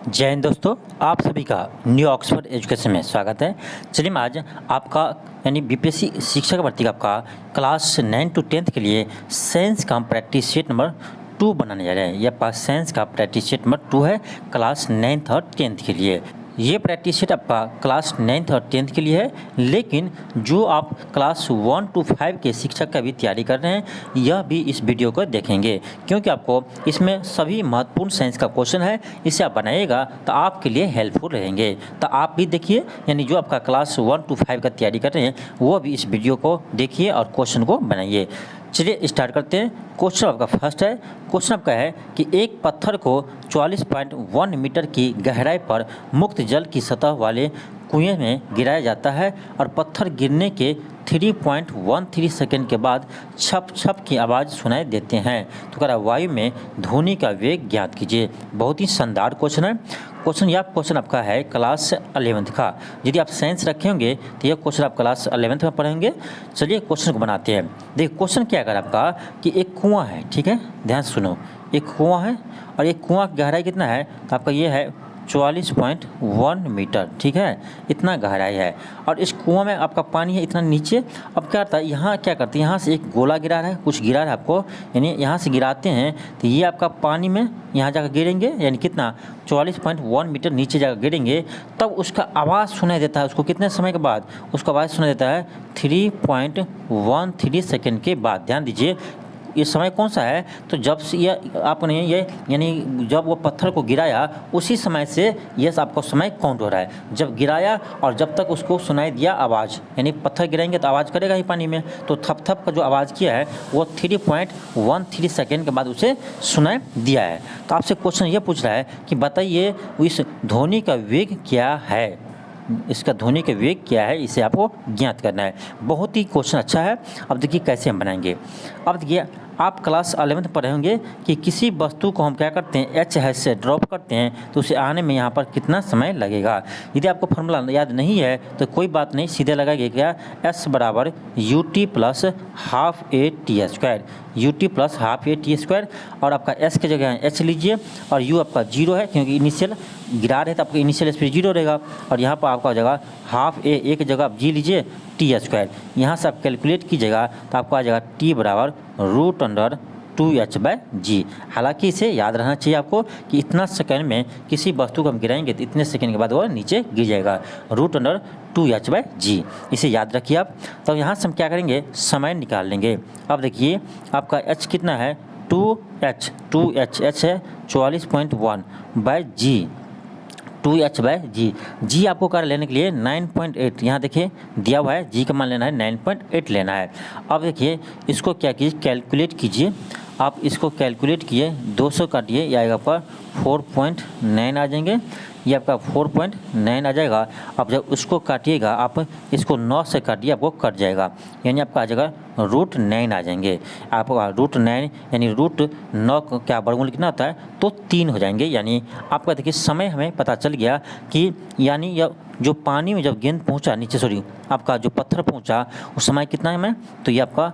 जय हिंद दोस्तों, आप सभी का न्यू ऑक्सफोर्ड एजुकेशन में स्वागत है। चलिए मैं आज आपका यानी बीपीएससी शिक्षक भर्ती का आपका क्लास 9 to 10th के लिए साइंस का प्रैक्टिस शीट नंबर 2 बनाने जा रहे हैं। यह आपका साइंस का प्रैक्टिस शीट नंबर 2 है क्लास 9th और 10th के लिए। ये प्रैक्टिस शीट आपका क्लास 9th और 10th के लिए है, लेकिन जो आप क्लास 1 to 5 के शिक्षक का भी तैयारी कर रहे हैं यह भी इस वीडियो को देखेंगे, क्योंकि आपको इसमें सभी महत्वपूर्ण साइंस का क्वेश्चन है। इसे आप बनाइएगा तो आपके लिए हेल्पफुल रहेंगे। तो आप भी देखिए, यानी जो आपका क्लास 1 to 5 का तैयारी कर रहे हैं वो भी इस वीडियो को देखिए और क्वेश्चन को बनाइए। चलिए स्टार्ट करते हैं। क्वेश्चन आपका फर्स्ट है। क्वेश्चन आपका है कि एक पत्थर को 44.1 मीटर की गहराई पर मुक्त जल की सतह वाले कुएं में गिराया जाता है और पत्थर गिरने के 3.13 सेकंड के बाद छप छप की आवाज़ सुनाई देते हैं। तो कह रहा वायु में ध्वनि का वेग ज्ञात कीजिए। बहुत ही शानदार क्वेश्चन है। क्वेश्चन आपका है क्लास 11th का। यदि आप साइंस रखे होंगे तो यह क्वेश्चन आप क्लास 11th में पढ़ेंगे। चलिए क्वेश्चन को बनाते हैं। देखिए क्वेश्चन क्या कर आपका कि एक कुआं है, ठीक है, ध्यान से सुनो। एक कुआं है और एक कुआं की गहराई कितना है तो आपका ये है 44.1 मीटर, ठीक है, इतना गहराई है। और इस कुआं में आपका पानी है इतना नीचे। अब क्या करता है, यहाँ क्या करते हैं, यहाँ से एक गोला गिरा रहा है, कुछ गिरा रहा है आपको, यानी यहाँ से गिराते हैं तो ये आपका पानी में यहाँ जाकर गिरेंगे, यानी कितना 44.1 मीटर नीचे जाकर गिरेंगे। तब उसका आवाज़ सुनाई देता है। उसको कितने समय के बाद उसका आवाज़ सुनाई देता है 3.13 सेकेंड के बाद। ध्यान दीजिए ये समय कौन सा है, तो जब से ये आपने ये यानी जब वो पत्थर को गिराया उसी समय से ये आपका समय काउंट हो रहा है। जब गिराया और जब तक उसको सुनाई दिया आवाज़, यानी पत्थर गिराएंगे तो आवाज़ करेगा ही पानी में, तो थप थप का जो आवाज़ किया है वो 3.13 सेकेंड के बाद उसे सुनाई दिया है। तो आपसे क्वेश्चन ये पूछ रहा है कि बताइए इस ध्वनि का वेग क्या है, इसका ध्वनि का वेग क्या है, इसे आपको ज्ञात करना है। बहुत ही क्वेश्चन अच्छा है। अब देखिए कैसे हम बनाएंगे। अब देखिए आप क्लास 11th पढ़े होंगे कि किसी वस्तु को हम क्या करते हैं एच हैश से ड्रॉप करते हैं तो उसे आने में यहाँ पर कितना समय लगेगा। यदि आपको फार्मूला याद नहीं है तो कोई बात नहीं, सीधे लगाइए क्या, एस बराबर U T plus half A T square, U T plus half A T square. और आपका एस की जगह एच लीजिए और यू आपका 0 है, क्योंकि इनिशियल गिरा रहे तो आपका इनिशियल स्पीड 0 रहेगा। और यहाँ पर आपका जगह हाफ ए, एक जगह आप जी लीजिए टी स्क्वायर। यहाँ से आप कैलकुलेट कीजिएगा तो आपको आ जाएगा टी बराबर √2h/g। हालांकि इसे याद रहना चाहिए आपको कि इतना सेकंड में किसी वस्तु को हम गिराएंगे तो इतने सेकंड के बाद वो नीचे गिर जाएगा, √2h/g। इसे याद रखिए आप। तो यहाँ से हम क्या करेंगे, समय निकाल लेंगे। अब देखिए आपका h कितना है 2h है 44.1/g, 2h/g। जी आपको कर लेने के लिए 9.8 यहाँ देखिए दिया हुआ है, जी का मान लेना है 9.8 लेना है। अब देखिए इसको क्या कीजिए, कैलकुलेट कीजिए। आप इसको कैलकुलेट किए 200 काटिए, ये आएगा आपका 4.9 आ जाएंगे, ये आपका 4.9 आ जाएगा। अब जब उसको काटिएगा आप इसको 9 से काटिए, आपको कट जाएगा, यानी आपका आ जाएगा √9 आ जाएंगे। आपका √9 यानी √9 क्या वर्गमूल कितना होता है तो 3 हो जाएंगे। यानी आपका देखिए समय हमें पता चल गया कि यानी यह जो पानी में जब गेंद पहुंचा नीचे, सॉरी आपका जो पत्थर पहुंचा उस समय कितना है हमें, तो ये आपका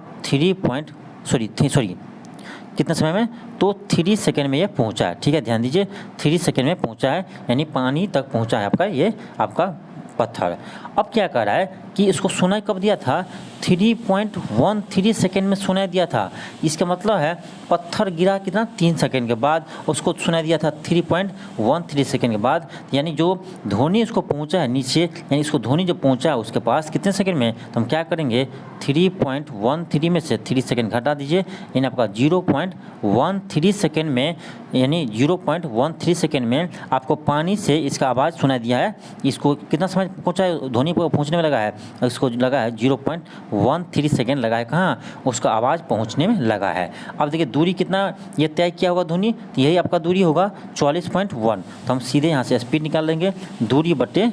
कितने समय में, तो 3 सेकेंड में ये पहुंचा है, ठीक है, ध्यान दीजिए 3 सेकेंड में पहुंचा है, यानी पानी तक पहुंचा है आपका ये आपका पत्थर। अब क्या कर रहा है कि इसको सुनाई कब दिया था, 3.13 सेकेंड में सुनाई दिया था। इसका मतलब है पत्थर गिरा कितना 3 सेकेंड के बाद, उसको सुनाई दिया था 3.13 सेकेंड के बाद। यानी जो ध्वनि इसको पहुंचा है नीचे, यानी इसको ध्वनि जो पहुंचा है उसके पास कितने सेकेंड में, तो हम क्या करेंगे 3.13 में से 3 सेकेंड घटा दीजिए, यानी आपका 0.13 सेकेंड में, यानी 0.13 सेकेंड में आपको पानी से इसका आवाज़ सुनाई दिया है। इसको कितना समय पहुंचा है, ध्वनि पहुंचने में लगा है, इसको लगा है 0.13 सेकेंड लगा है, कहाँ उसका आवाज़ पहुंचने में लगा है। अब देखिए दूरी कितना ये तय किया होगा ध्वनि, तो यही आपका दूरी होगा 44.1। तो हम सीधे यहाँ से स्पीड निकाल लेंगे, दूरी बट्टे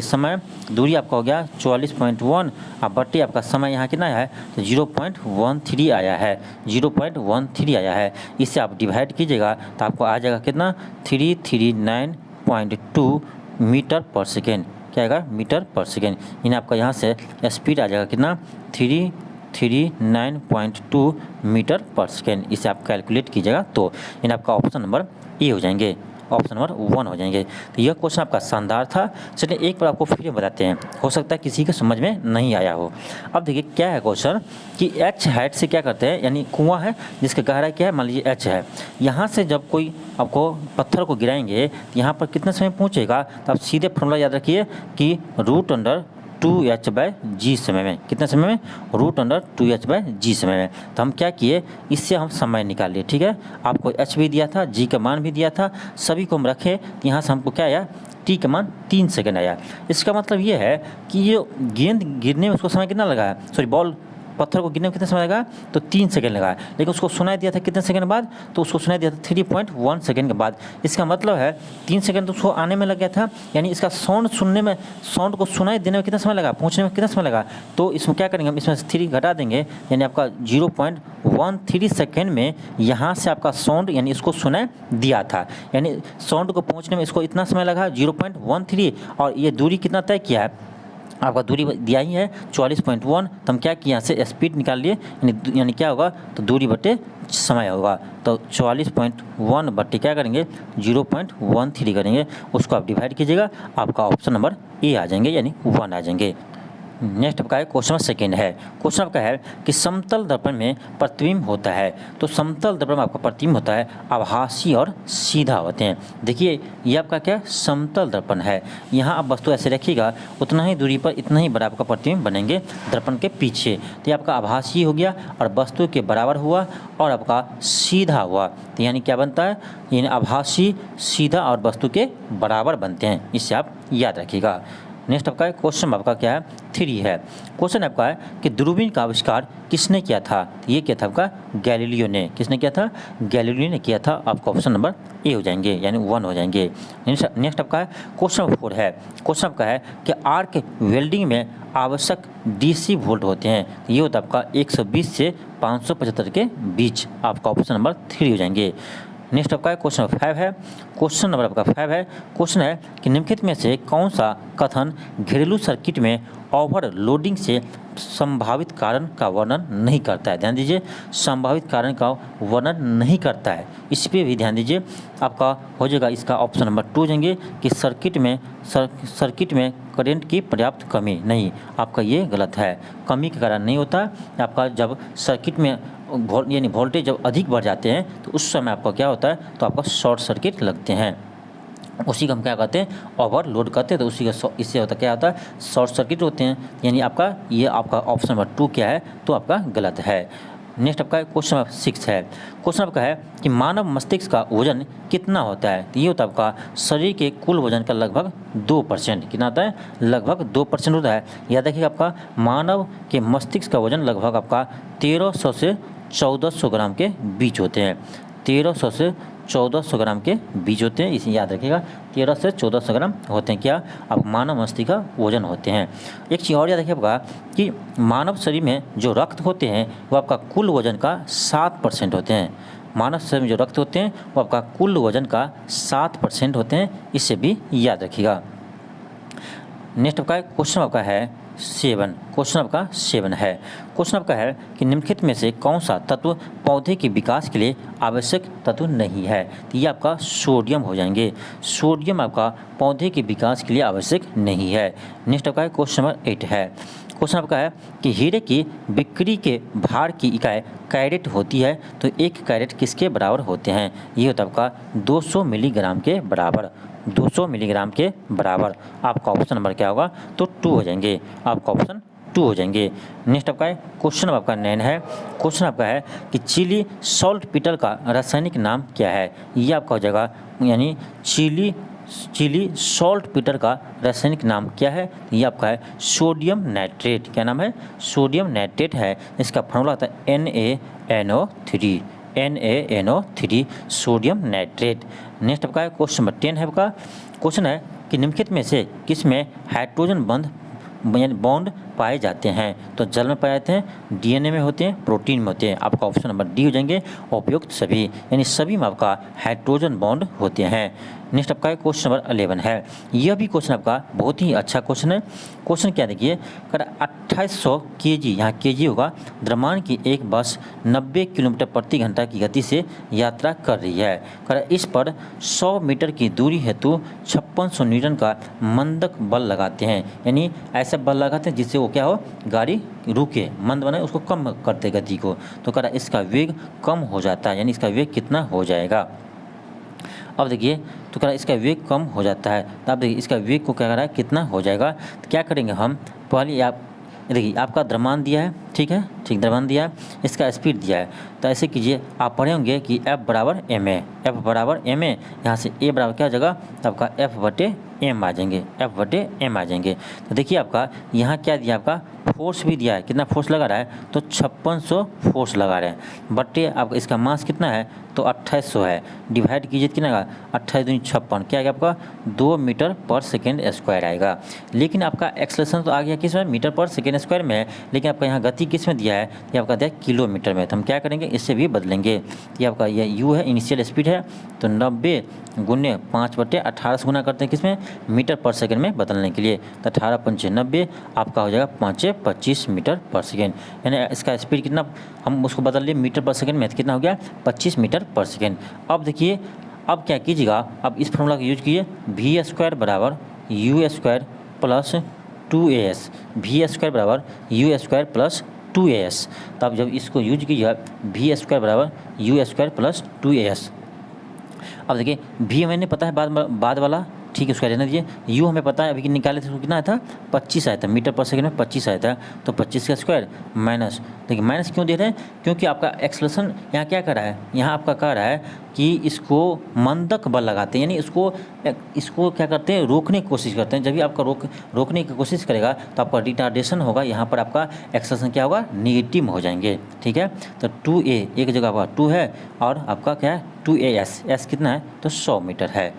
समय, दूरी आपका हो गया 44.1 और बट्टे आपका समय यहाँ कितना है तो 0.13 आया है, 0.13 आया है। इससे आप डिवाइड कीजिएगा तो आपको आ जाएगा कितना 339.2 मीटर पर सेकेंड। क्या आएगा, मीटर पर सेकेंड। यानी आपका यहाँ से स्पीड आ जाएगा कितना 339.2 मीटर पर सेकेंड। इसे आप कैलकुलेट कीजिएगा तो यानी आपका ऑप्शन नंबर ए हो जाएंगे। ऑप्शन नंबर 1 हो जाएंगे। तो यह क्वेश्चन आपका शानदार था। चलिए एक बार आपको फिर बताते हैं, हो सकता है किसी के समझ में नहीं आया हो। अब देखिए क्या है क्वेश्चन कि एच हाइट से क्या करते हैं, यानी कुआं है जिसका गहराई क्या है, मान लीजिए एच है। यहाँ से जब कोई आपको पत्थर को गिराएंगे तो यहाँ पर कितने समय पहुँचेगा, तो आप सीधे फॉर्मूला याद रखिए कि √2h/g समय में, कितने समय में, √2h/g समय में। तो हम क्या किए, इससे हम समय निकाल लिए। ठीक है, आपको h भी दिया था, g का मान भी दिया था, सभी को हम रखे। तो यहाँ से हमको क्या आया, t का मान 3 सेकंड आया। इसका मतलब ये है कि ये गेंद गिरने में उसको समय कितना लगा है, सॉरी बॉल पत्थर को गिरने में कितना समय लगा, तो 3 सेकंड लगा। लेकिन उसको सुनाई दिया था कितने सेकंड बाद, तो उसको सुनाई दिया था 3.1 सेकंड के बाद। इसका मतलब है 3 सेकंड तो उसको आने में लग गया था, यानी इसका साउंड सुनने में, साउंड को सुनाई देने में कितना समय लगा, पहुंचने में कितना समय लगा। तो इसमें क्या करेंगे, हम इसमें से 3 घटा देंगे, यानी आपका 0.13 सेकेंड में यहाँ से आपका साउंड यानी इसको सुनाई दिया था, यानी साउंड को पहुँचने में इसको इतना समय लगा 0.13। और ये दूरी कितना तय किया है, आपका दूरी दिया ही है 44.1। तो हम क्या किए, यहाँ से स्पीड निकाल लिए, यानी क्या होगा, तो दूरी बटे समय होगा। तो 44.1 बट्टे क्या करेंगे, 0.13 करेंगे, उसको आप डिवाइड कीजिएगा, आपका ऑप्शन नंबर ए आ जाएंगे, यानी 1 आ जाएंगे। नेक्स्ट आपका है क्वेश्चन नंबर 2 है। क्वेश्चन आपका है कि समतल दर्पण में प्रतिबिंब होता है। तो समतल दर्पण में आपका प्रतिबिंब होता है आभासी और सीधा होते हैं। देखिए ये आपका क्या, समतल दर्पण है। यहाँ आप वस्तु ऐसे रखिएगा, उतना ही दूरी पर इतना ही बड़ा आपका प्रतिबिंब बनेंगे दर्पण के पीछे। तो ये आपका आभासी हो गया और वस्तु के बराबर हुआ, और आपका सीधा हुआ। तो यानी क्या बनता है, यानी आभासी, सीधा और वस्तु के बराबर बनते हैं। इससे आप याद रखिएगा। नेक्स्ट आपका क्वेश्चन आपका क्या है, 3 है। क्वेश्चन आपका है कि दूरबीन का आविष्कार किसने किया था। ये क्या था आपका, गैलीलियो ने। किसने किया था, गैलीलियो ने किया था। आपका ऑप्शन नंबर ए हो जाएंगे, यानी 1 हो जाएंगे। नेक्स्ट आपका है क्वेश्चन नंबर 4 है। क्वेश्चन आपका है कि आर्क वेल्डिंग में आवश्यक DC वोल्ट होते हैं। ये होता है आपका 120 से 575 के बीच। आपका ऑप्शन नंबर 3 हो जाएंगे। नेक्स्ट आपका क्वेश्चन नंबर 5 है। क्वेश्चन नंबर आपका 5 है। क्वेश्चन है कि निम्नलिखित में से कौन सा कथन घरेलू सर्किट में ओवरलोडिंग से संभावित कारण का वर्णन नहीं करता है। ध्यान दीजिए, संभावित कारण का वर्णन नहीं करता है, इस पर भी ध्यान दीजिए। आपका हो जाएगा इसका ऑप्शन नंबर 2 जाएंगे कि सर्किट में करंट की पर्याप्त कमी। नहीं, आपका ये गलत है, कमी के कारण नहीं होता। आपका जब सर्किट में यानी वोल्टेज जब अधिक बढ़ जाते हैं तो उस समय आपका क्या होता है, तो आपका शॉर्ट सर्किट लगते हैं, उसी का हम क्या कहते हैं, ओवरलोड करते हैं। तो उसी का इससे होता क्या होता है, शॉर्ट सर्किट होते हैं। यानी आपका ये आपका ऑप्शन नंबर 2 क्या है, तो आपका गलत है। नेक्स्ट आपका क्वेश्चन नंबर 6 है। क्वेश्चन आपका है कि मानव मस्तिष्क का वजन कितना होता है। तो ये होता है आपका शरीर के कुल वजन का लगभग 2%। कितना होता है, लगभग 2% होता है। याद रखिए आपका मानव के मस्तिष्क का वजन लगभग आपका 1300 से 1400 ग्राम के बीच होते हैं। 1300 से 1400 ग्राम के बीच होते हैं, इसे याद रखिएगा। 13 से 1400 ग्राम होते हैं क्या, अब मानव मस्तिष्क का वजन होते हैं। एक चीज़ और याद रखिए आपका कि मानव शरीर में जो रक्त होते हैं वो आपका कुल वजन का 7% होते हैं। मानव शरीर में जो रक्त होते हैं वो आपका कुल वजन का 7% होते हैं, इससे भी याद रखिएगा। नेक्स्ट आपका क्वेश्चन आपका है 7। क्वेश्चन आपका 7 है। क्वेश्चन आपका है कि निम्नलिखित में से कौन सा तत्व पौधे के विकास के लिए आवश्यक तत्व नहीं है। तो ये आपका सोडियम हो जाएंगे। सोडियम आपका पौधे के विकास के लिए आवश्यक नहीं है। नेक्स्ट आपका क्वेश्चन नंबर 8 है। क्वेश्चन आपका है कि हीरे की बिक्री के भार की इकाई कैरेट होती है। तो 1 कैरेट किसके बराबर होते हैं। ये होता है आपका 200 मिलीग्राम के बराबर। 200 मिलीग्राम के बराबर। आपका ऑप्शन नंबर क्या होगा, तो 2 हो जाएंगे। आपका ऑप्शन 2 हो जाएंगे। नेक्स्ट आपका है क्वेश्चन आपका 9 है। क्वेश्चन आपका है कि चिली सॉल्ट पीटल का रासायनिक नाम क्या है। ये आपका हो जाएगा, यानी चिली सॉल्ट पीटर का रासायनिक नाम क्या है। ये आपका है सोडियम नाइट्रेट। क्या नाम है, सोडियम नाइट्रेट है। इसका फॉर्मूला होता है NaNO3। NaNO3 sodium nitrate. Next आपका क्वेश्चन नंबर 10 है। आपका क्वेश्चन है कि निम्नलिखित में से किस में हाइड्रोजन बॉन्ड पाए जाते हैं। तो जल में पाए जाते हैं, DNA में होते हैं, प्रोटीन में होते हैं। आपका ऑप्शन नंबर डी हो जाएंगे, उपयुक्त सभी, यानी सभी में आपका हाइड्रोजन बॉन्ड होते हैं। नेक्स्ट आपका है क्वेश्चन नंबर 11 है। यह भी क्वेश्चन आपका बहुत ही अच्छा क्वेश्चन है। क्वेश्चन क्या देखिए, 2800 kg, यहाँ kg होगा, द्रव्यमान की एक बस 90 किलोमीटर प्रति घंटा की गति से यात्रा कर रही है। इस पर 100 मीटर की दूरी हेतु 5600 न्यूटन का मंदक बल लगाते हैं, यानी ऐसा बल लगाते हैं जिससे वो क्या हो, गाड़ी रुके, मंद बनाए, उसको कम करते गति को। तो कह रहा है इसका वेग कम हो जाता है, यानी इसका वेग कितना हो जाएगा। अब देखिए तो कह रहा है इसका वेग कम हो जाता है, तो अब देखिए इसका वेग को क्या कर रहा है, कितना हो जाएगा। तो क्या करेंगे हम, पहले आप देखिए आपका द्रव्यमान दिया है, ठीक है, ठीक, द्रव्यमान दिया है, इसका स्पीड दिया है। तो ऐसे कीजिए, आप पढ़े होंगे कि F बराबर ma, F बराबर ma, यहाँ से a बराबर क्या हो जाएगा, तो आपका F बटे m आ जाएंगे, F बटे m आ जाएंगे। तो देखिए आपका यहाँ क्या दिया, आपका फोर्स भी दिया है, कितना फोर्स लगा रहा है, तो 5600 फोर्स लगा रहे हैं, बटे आपका इसका मास कितना है, तो 2800 है, डिवाइड कीजिए कितना आएगा, 28 दूनी 56, क्या आएगा आपका 2 मीटर पर सेकेंड स्क्वायर आएगा। लेकिन आपका एक्सेलरेशन तो आ गया किस में, मीटर पर सेकेंड स्क्वायर में है, लेकिन आपका यहाँ गति किस में दिया है, ये आपका दिया किलोमीटर में। तो हम क्या करेंगे, इससे भी बदलेंगे। ये आपका ये u है, इनिशियल स्पीड है, तो 90 गुने 5 बटे 18 से गुना करते हैं किसमें, मीटर पर सेकेंड में बदलने के लिए। तो 18 पंचे 90, आपका हो जाएगा 5 25 मीटर पर सेकेंड, यानी इसका स्पीड कितना, हम उसको बदल लिए मीटर पर सेकेंड में, तो कितना हो गया 25 मीटर पर सेकेंड। अब देखिए, अब क्या कीजिएगा, अब इस फॉर्मूला का यूज कीजिए, वी स्क्वायर बराबर U square plus 2as, V square बराबर यू स्क्वायर प्लस 2as। तब जब इसको यूज कीजिएगा, वी स्क्वायर बराबर यू स्क्वायर प्लस 2as। अब देखिए भी मैंने पता है बाद वाला, ठीक है, उसका रहने दीजिए। यू हमें पता है, अभी निकाले थे, कितना आया था, 25 आया था, मीटर पर सेकंड में 25 आया था, तो 25 का स्क्वायर माइनस, देखिए माइनस क्यों दे रहे हैं, क्योंकि आपका एक्सेलरेशन यहाँ क्या कर रहा है, यहाँ आपका कह रहा है कि इसको मंदक बल लगाते हैं, यानी इसको क्या करते हैं, रोकने की कोशिश करते हैं। जब भी आपका रोकने की कोशिश करेगा तो आपका रिटार्डेशन होगा, यहाँ पर आपका एक्सेलरेशन क्या होगा, निगेटिव हो जाएंगे, ठीक है। तो 2a एक जगह आपका 2 है, और आपका क्या है 2as, s कितना है, तो 100 मीटर है,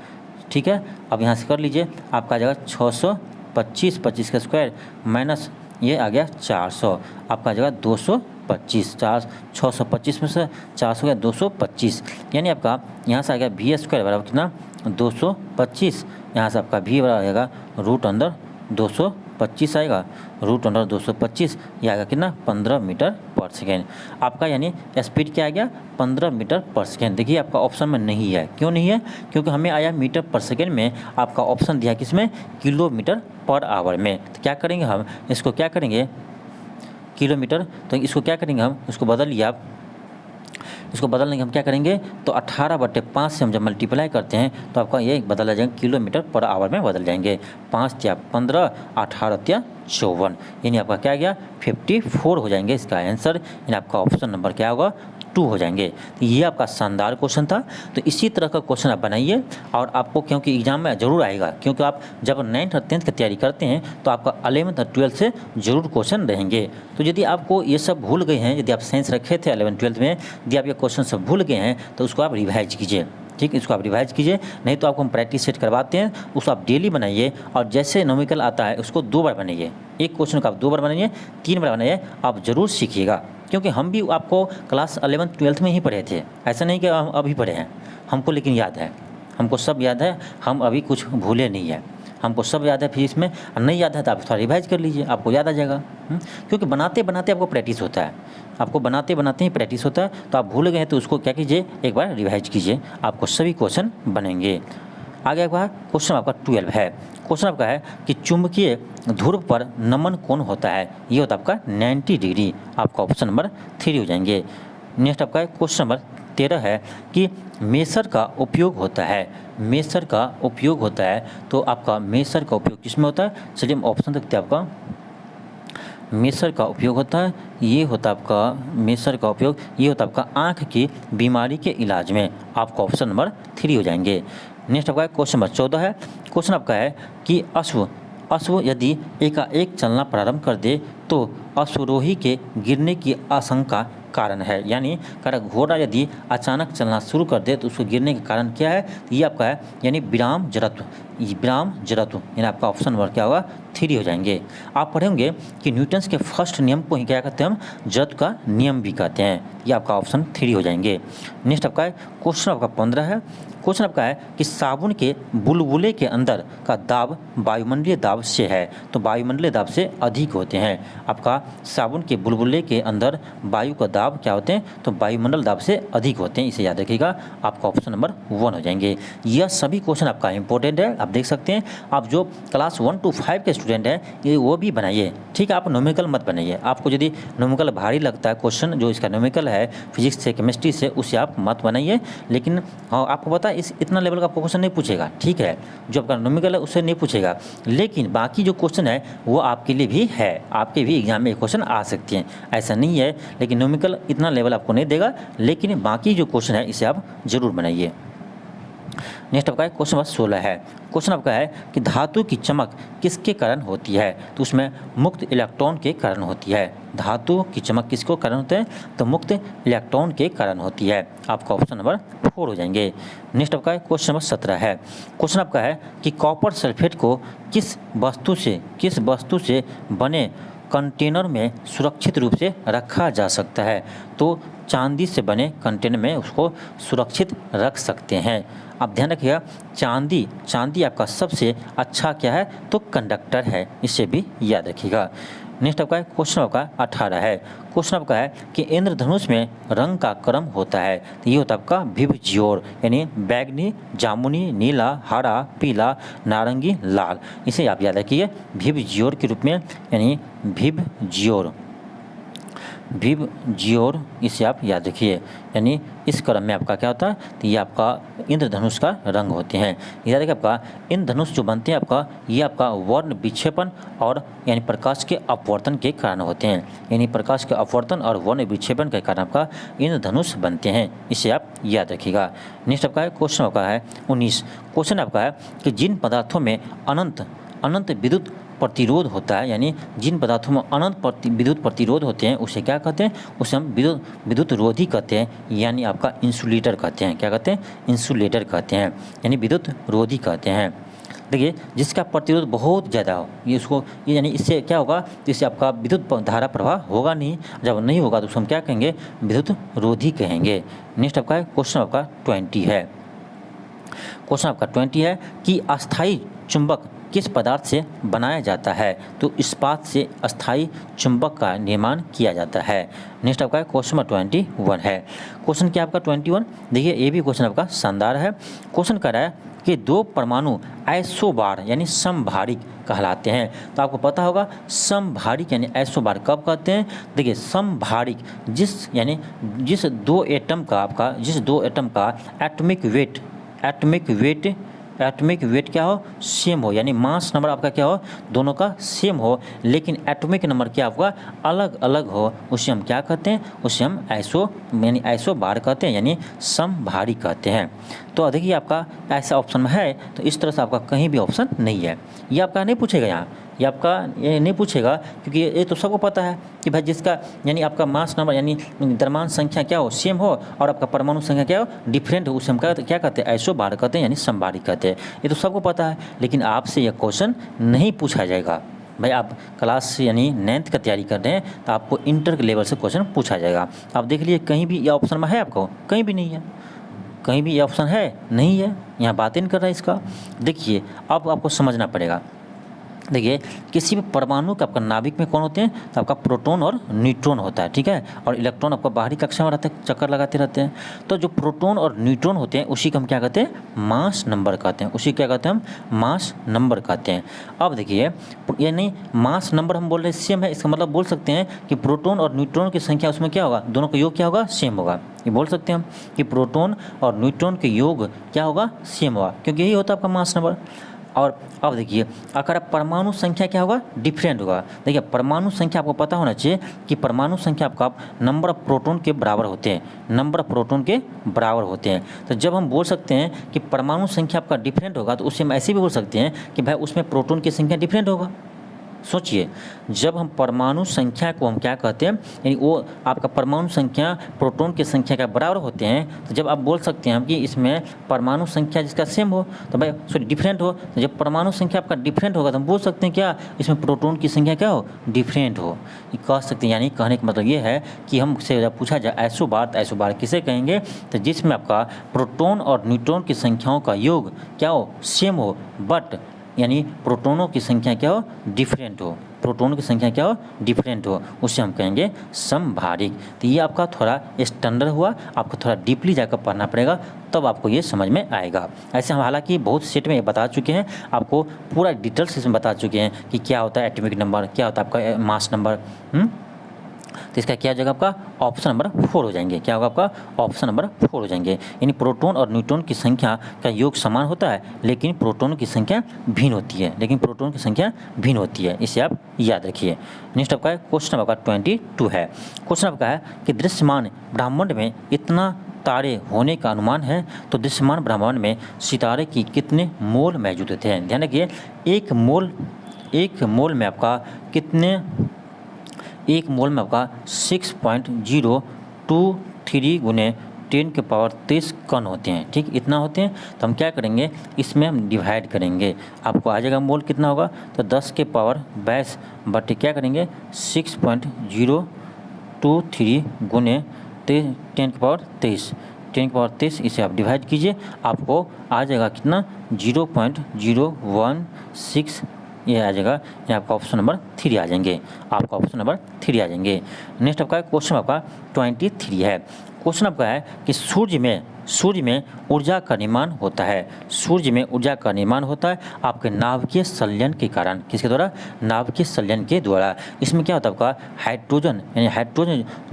ठीक है। अब यहाँ से कर लीजिए, आपका आ जाएगा 625, 25 का स्क्वायर माइनस ये आ गया 400, आपका आ जाएगा 225, 625 में से 400 गया 225, यानी आपका यहाँ से आ गया वी स्क्वायर बराबर कितना, 225, यहाँ से आपका वी बराबर आएगा रूट अंदर 225 आएगा, रूट अंडर 225, ये आएगा कितना 15 मीटर पर सेकेंड आपका, यानी स्पीड क्या आ गया 15 मीटर पर सेकेंड। देखिए आपका ऑप्शन में नहीं है, क्यों नहीं है, क्योंकि हमें आया मीटर पर सेकेंड में, आपका ऑप्शन दिया किसमें, किलोमीटर पर आवर में। तो क्या करेंगे हम, इसको क्या करेंगे किलोमीटर, तो इसको क्या करेंगे हम, इसको बदल लिया आप, इसको बदलने के हम क्या करेंगे, तो 18/5 से हम जब मल्टीप्लाई करते हैं तो आपका ये बदल जाएंगे किलोमीटर पर आवर में बदल जाएंगे, 5 या 15, 18 या 54, यानी आपका क्या गया 54 हो जाएंगे इसका आंसर, यानी आपका ऑप्शन नंबर क्या होगा 2 हो जाएंगे। तो ये आपका शानदार क्वेश्चन था। तो इसी तरह का क्वेश्चन आप बनाइए, और आपको क्योंकि एग्जाम में ज़रूर आएगा, क्योंकि आप जब 9th और 10th की तैयारी करते हैं तो आपका 11th और 12th से ज़रूर क्वेश्चन रहेंगे। तो यदि आपको ये सब भूल गए हैं, यदि आप साइंस रखे थे 11th 12th में, यदि आप ये क्वेश्चन सब भूल गए हैं तो उसको आप रिवाइज कीजिए, ठीक, इसको आप रिवाइज कीजिए, नहीं तो आपको हम प्रैक्टिस सेट करवाते हैं, उसको आप डेली बनाइए, और जैसे न्यूमेरिकल आता है उसको 2 बार बनाइए, एक क्वेश्चन को आप 2 बार बनाइए, 3 बार बनाइए, आप ज़रूर सीखिएगा। क्योंकि हम भी आपको क्लास 11th 12th में ही पढ़े थे, ऐसा नहीं कि हम अभी पढ़े हैं, हमको लेकिन याद है, हमको सब याद है, हम अभी कुछ भूले नहीं है, हमको सब याद है। फिर इसमें नहीं याद है तो आप थोड़ा रिवाइज कर लीजिए, आपको याद आ जाएगा। क्योंकि बनाते बनाते आपको प्रैक्टिस होता है, आपको बनाते बनाते ही प्रैक्टिस होता है। तो आप भूल गए हैं तो उसको क्या कीजिए, एक बार रिवाइज कीजिए, आपको सभी क्वेश्चन बनेंगे। आगे आपका क्वेश्चन आपका 12 है। क्वेश्चन आपका है कि चुंबकीय ध्रुव पर नमन कोण होता है, ये होता है आपका 90 डिग्री, आपका ऑप्शन नंबर 3 हो जाएंगे। नेक्स्ट आपका है क्वेश्चन नंबर 13 है कि मेसर का उपयोग होता है, मेसर का उपयोग होता है, तो आपका मेसर का उपयोग किसमें होता है, चलिए हम ऑप्शन देखते हैं। आपका मेसर का उपयोग होता है, ये होता है आपका मेसर का उपयोग, ये होता है आपका आँख की बीमारी के इलाज में, आपका ऑप्शन नंबर 3 हो जाएंगे। नेक्स्ट आपका क्वेश्चन नंबर 14 है। क्वेश्चन आपका है कि अश्व यदि एकाएक चलना प्रारंभ कर दे तो अश्वरोही के गिरने की आशंका कारण है, यानी घोड़ा यदि अचानक चलना शुरू कर दे तो उसको गिरने का कारण क्या है, ये आपका है यानी विराम जड़त्व, यानी आपका ऑप्शन नंबर क्या होगा 3 हो जाएंगे। आप पढ़ेंगे कि न्यूटन्स के फर्स्ट नियम को ही क्या कहते हैं हम, जड़ का नियम भी कहते हैं। ये आपका ऑप्शन 3 हो जाएंगे। नेक्स्ट आपका क्वेश्चन आपका 15 है। क्वेश्चन आपका है कि साबुन के बुलबुले के अंदर का दाब वायुमंडलीय दाब से है, तो वायुमंडलीय दाब से अधिक होते हैं। आपका साबुन के बुलबुले के अंदर वायु का दाब क्या होते हैं, तो वायुमंडल दाब से अधिक होते हैं। इसे याद रखिएगा, आपका ऑप्शन नंबर 1 हो जाएंगे। यह सभी क्वेश्चन आपका इंपॉर्टेंट है, आप देख सकते हैं। आप जो क्लास 1 to 5 के स्टूडेंट हैं ये वो भी बनाइए, ठीक है। आप न्यूमेरिकल मत बनाइए। आपको यदि न्यूमेरिकल भारी लगता है क्वेश्चन जो इसका न्यूमेरिकल है फिजिक्स से केमिस्ट्री से, उसे आप मत बनाइए। लेकिन हाँ, आपको पता है इस इतना लेवल का क्वेश्चन नहीं पूछेगा, ठीक है। जो आपका न्यूमेरिकल है उससे नहीं पूछेगा, लेकिन बाकी जो क्वेश्चन है वो आपके लिए भी है, आपके भी एग्जाम में क्वेश्चन आ सकते हैं, ऐसा नहीं है। लेकिन न्यूमेरिकल इतना लेवल आपको नहीं देगा, लेकिन बाकी जो क्वेश्चन है इसे आप जरूर बनाइए। नेक्स्ट आपका क्वेश्चन नंबर 16 है। क्वेश्चन आपका है कि धातु की चमक किसके कारण होती है, तो उसमें मुक्त इलेक्ट्रॉन के कारण होती है। धातु की चमक किसको कारण होते हैं, तो मुक्त इलेक्ट्रॉन के कारण होती है। आपका ऑप्शन नंबर 4 हो जाएंगे। नेक्स्ट आपका क्वेश्चन नंबर 17 है। क्वेश्चन आपका है कि कॉपर सल्फेट को किस वस्तु से बने कंटेनर में सुरक्षित रूप से रखा जा सकता है, तो चांदी से बने कंटेनर में उसको सुरक्षित रख सकते हैं। आप ध्यान रखिएगा, चांदी आपका सबसे अच्छा क्या है, तो कंडक्टर है, इसे भी याद रखिएगा। नेक्स्ट आपका क्वेश्चन आपका 18 है। क्वेश्चन आपका है कि इंद्रधनुष में रंग का क्रम होता है, तो ये होता है आपका विभज्योर, यानी बैगनी, जामुनी, नीला, हरा, पीला, नारंगी, लाल। इसे आप याद रखिए विभज्योर के रूप में, यानी विभज्योर, इसे आप याद रखिए। यानी इस क्रम में आपका क्या होता है, तो ये आपका इंद्रधनुष का रंग होते हैं। याद रखिए आपका इंद्रधनुष जो बनते हैं आपका, ये आपका वर्ण विक्षेपण और यानी प्रकाश के अपवर्तन के कारण होते हैं। यानी प्रकाश के अपवर्तन और वर्ण विक्षेपण के कारण आपका इंद्रधनुष बनते हैं, इसे आप याद रखिएगा। नेक्स्ट आपका क्वेश्चन आपका है 19। क्वेश्चन आपका है कि जिन पदार्थों में अनंत विद्युत प्रतिरोध होता है, यानी जिन पदार्थों में अनंत विद्युत प्रतिरोध होते हैं उसे क्या कहते हैं, उसे हम विद्युत रोधी कहते हैं, यानी आपका इंसुलेटर कहते हैं। क्या कहते हैं, इंसुलेटर कहते हैं, यानी विद्युत रोधी कहते हैं। देखिए जिसका प्रतिरोध बहुत ज़्यादा हो, ये यानी इससे क्या होगा, इससे आपका विद्युत धारा प्रवाह होगा नहीं, जब नहीं होगा तो उसको हम क्या कहेंगे, विद्युत रोधी कहेंगे। नेक्स्ट आपका क्वेश्चन आपका 20 है। क्वेश्चन आपका 20 है कि अस्थायी चुंबक किस पदार्थ से बनाया जाता है, तो इस्पात से अस्थायी चुंबक का निर्माण किया जाता है। नेक्स्ट आपका क्वेश्चन नंबर 21 है। क्वेश्चन क्या आपका 21, देखिए ये भी क्वेश्चन आपका शानदार है। क्वेश्चन कह रहा है कि 2 परमाणु आइसोबार यानी समभारिक कहलाते हैं, तो आपको पता होगा समभारिक यानी आइसोबार कब कहते हैं। देखिए समभारिक जिस दो एटम का एटॉमिक वेट क्या हो, सेम हो, यानी मास नंबर आपका क्या हो, दोनों का सेम हो, लेकिन एटॉमिक नंबर क्या आपका अलग अलग हो, उसे हम क्या कहते हैं, उसे हम आइसोबार कहते हैं, यानी समभारी कहते हैं। तो देखिए आपका ऐसा ऑप्शन में है, तो इस तरह से आपका कहीं भी ऑप्शन नहीं है। ये आपका नहीं पूछेगा यहाँ, ये नहीं पूछेगा, क्योंकि ये तो सबको पता है कि भाई जिसका यानी आपका मास नंबर यानी द्रव्यमान संख्या क्या हो, सेम हो, और आपका परमाणु संख्या क्या हो, डिफरेंट हो, उसे हम क्या कहते हैं, आइसोबार कहते हैं, यानी समभारी कहते हैं। ये तो सबको पता है, लेकिन आपसे यह क्वेश्चन नहीं पूछा जाएगा। भाई आप क्लास यानी 9th का तैयारी कर रहे हैं तो आपको इंटर के लेवल से क्वेश्चन पूछा जाएगा। आप देख लीजिए कहीं भी ये ऑप्शन में है, आपको कहीं भी नहीं है, कहीं भी ये ऑप्शन है नहीं है, यहाँ बातें नहीं कर रहा है इसका। देखिए अब आपको समझना पड़ेगा। देखिए किसी भी परमाणु का आपका नाभिक में कौन होते हैं, तो आपका प्रोटॉन और न्यूट्रॉन होता है, ठीक है, और इलेक्ट्रॉन आपका बाहरी कक्षा में रहते हैं, चक्कर लगाते रहते हैं। तो जो प्रोटॉन और न्यूट्रॉन होते हैं उसी को हम क्या कहते हैं, मास नंबर कहते हैं, उसी क्या कहते हैं हम मास नंबर कहते हैं। अब देखिए यानी मास नंबर हम बोल रहे हैं सेम है, इसका मतलब बोल सकते हैं कि प्रोटॉन और न्यूट्रॉन की संख्या उसमें क्या होगा, दोनों का योग क्या होगा, सेम होगा। ये बोल सकते हैं हम कि प्रोटॉन और न्यूट्रॉन के योग क्या होगा, सेम होगा, क्योंकि यही होता है आपका मास नंबर। और अब देखिए अगर परमाणु संख्या क्या होगा, डिफरेंट होगा। देखिए परमाणु संख्या आपको पता होना चाहिए कि परमाणु संख्या आपका नंबर ऑफ प्रोटॉन के बराबर होते हैं, नंबर ऑफ प्रोटॉन के बराबर होते हैं। तो जब हम बोल सकते हैं कि परमाणु संख्या आपका डिफरेंट होगा, तो उससे हम ऐसे भी बोल सकते हैं कि भाई उसमें प्रोटॉन की संख्या डिफरेंट होगा, सोचिए, जब हम परमाणु संख्या को हम क्या कहते हैं, यानी वो आपका परमाणु संख्या प्रोटॉन की संख्या के बराबर होते हैं, तो जब आप बोल सकते हैं हम कि इसमें परमाणु संख्या जिसका सेम हो तो भाई सॉरी डिफरेंट हो, तो जब परमाणु संख्या आपका डिफरेंट होगा तो हम बोल सकते हैं क्या, इसमें प्रोटॉन की संख्या क्या हो, डिफरेंट हो, ये कह सकते हैं। यानी कहने का मतलब ये है कि हमसे जब पूछा जाए आइसोबार किसे कहेंगे, तो जिसमें आपका प्रोटॉन और न्यूट्रॉन की संख्याओं का योग क्या हो, सेम हो, बट यानी प्रोटॉनों की संख्या क्या हो, डिफरेंट हो, प्रोटॉन की संख्या क्या हो, डिफरेंट हो, उसे हम कहेंगे समभारिक। तो ये आपका थोड़ा स्टैंडर्ड हुआ, आपको थोड़ा डीपली जाकर पढ़ना पड़ेगा तब आपको ये समझ में आएगा। ऐसे हम हालांकि बहुत सेट में ये बता चुके हैं, आपको पूरा डिटेल्स इसमें बता चुके हैं कि क्या होता है एटॉमिक नंबर, क्या होता है आपका मास नंबर। तो इसका क्या हो जाएगा, आपका ऑप्शन नंबर 4 हो जाएंगे। क्या होगा, आपका ऑप्शन नंबर 4 हो जाएंगे। यानी प्रोटॉन और न्यूट्रॉन की संख्या का योग समान होता है, लेकिन प्रोटॉन की संख्या भिन्न होती है, इसे आप याद रखिए। नेक्स्ट आपका क्वेश्चन आपका 22 है। क्वेश्चन आपका है कि दृश्यमान ब्रह्मांड में इतना तारे होने का अनुमान है, तो दृश्यमान ब्रह्मांड में सितारे की कितने मोल मौजूद होते हैं। ध्यान रखिए, एक मोल में आपका कितने, एक मोल में आपका 6.023 गुने 10⁻³ कण होते हैं। ठीक, इतना होते हैं। तो हम क्या करेंगे, इसमें हम डिवाइड करेंगे, आपको आ जाएगा मोल कितना होगा, तो 10⁻22 बटे क्या करेंगे 6.023 गुने 10⁻23 इसे आप डिवाइड कीजिए, आपको आ जाएगा कितना 0.016, ये आ जाएगा, ये आपका ऑप्शन नंबर 3 आ जाएंगे, नेक्स्ट आपका क्वेश्चन आपका 23 है। क्वेश्चन आपका है कि सूर्य में ऊर्जा का निर्माण होता है, आपके नाभिकीय संलयन के कारण। किसके द्वारा, नाभिकीय संलयन के द्वारा। इसमें क्या होता है, आपका हाइड्रोजन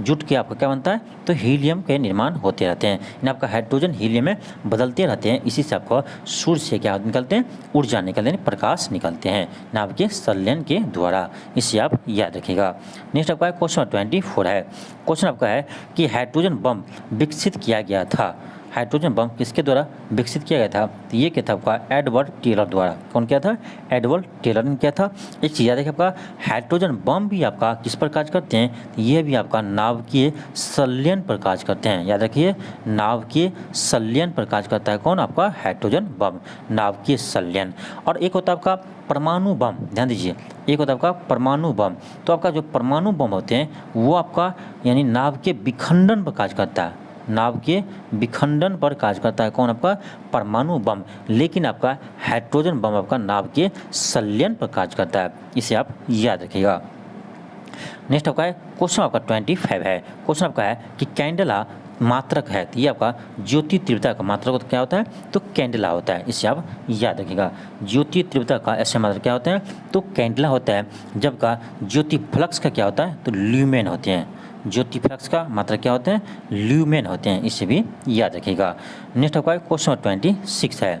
जुट के आपका क्या बनता है, तो हीलियम के निर्माण होते रहते हैं, यानी आपका हाइड्रोजन हीलियम में बदलते रहते हैं, इसी से आपका सूर्य से क्या निकलते हैं, ऊर्जा निकलते हैं, प्रकाश निकलते हैं नाभिकीय संलयन के द्वारा, इसे आप याद रखिएगा। नेक्स्ट आपका क्वेश्चन 24 है। क्वेश्चन आपका है कि हाइड्रोजन बम विकसित किया गया था, हाइड्रोजन बम किसके द्वारा विकसित किया गया था, तो ये क्या था, आपका एडवर्ड टेलर द्वारा। कौन किया था, एडवर्ड टेलर ने किया था। एक चीज़ याद रखिए, आपका हाइड्रोजन बम भी आपका किस पर कार्य करते हैं, तो ये भी आपका नाभिकीय संलयन पर कार्य करते हैं। याद रखिए, नाभिकीय संलयन पर कार्य करता है कौन, आपका हाइड्रोजन बम, नाभिकीय संलयन। और एक होता है आपका परमाणु बम, ध्यान दीजिए, एक होता है आपका परमाणु बम। तो आपका जो परमाणु बम होते हैं वो आपका यानी नाभिकीय विखंडन पर कार्य करता है, नाभिकीय विखंडन पर कार्य करता है कौन, आपका परमाणु बम। लेकिन आपका हाइड्रोजन बम आपका नाभिकीय संलयन पर कार्य करता है, इसे आप याद रखिएगा। नेक्स्ट आपका है क्वेश्चन आपका 25 है। क्वेश्चन आपका है कि कैंडला मात्रक है, तो ये आपका ज्योति तीव्रता का मात्रक क्या होता है, तो कैंडला होता है, इसे आप याद रखिएगा। ज्योति तीव्रता का ऐसे मात्रक क्या होता है, तो कैंडला होता है। जब का ज्योति फ्लक्स का क्या होता है, तो ल्यूमेन होते हैं, ज्योति फ्लक्स का मात्रक क्या होते हैं, ल्यूमेन होते हैं, इसे भी याद रखिएगा। नेक्स्ट आपका क्वेश्चन 26 है।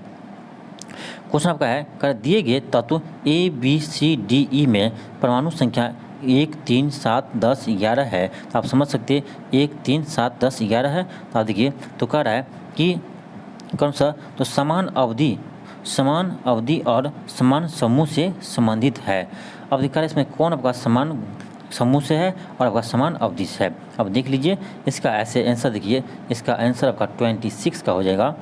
क्वेश्चन आपका है कर दिए गए तत्व ABCDE में परमाणु संख्या 1 3 7 10 11 है, तो आप समझ सकते हैं 1 3 7 10 11 है। तो आप देखिए, तो कह रहा है कि कौन सा, तो समान अवधि और समान समूह से संबंधित है। अब दिखा रहा है इसमें कौन आपका समान समूह से है और आपका समान अवधि से है। अब देख लीजिए इसका ऐसे आंसर, देखिए इसका आंसर आपका 26 का हो जाएगा,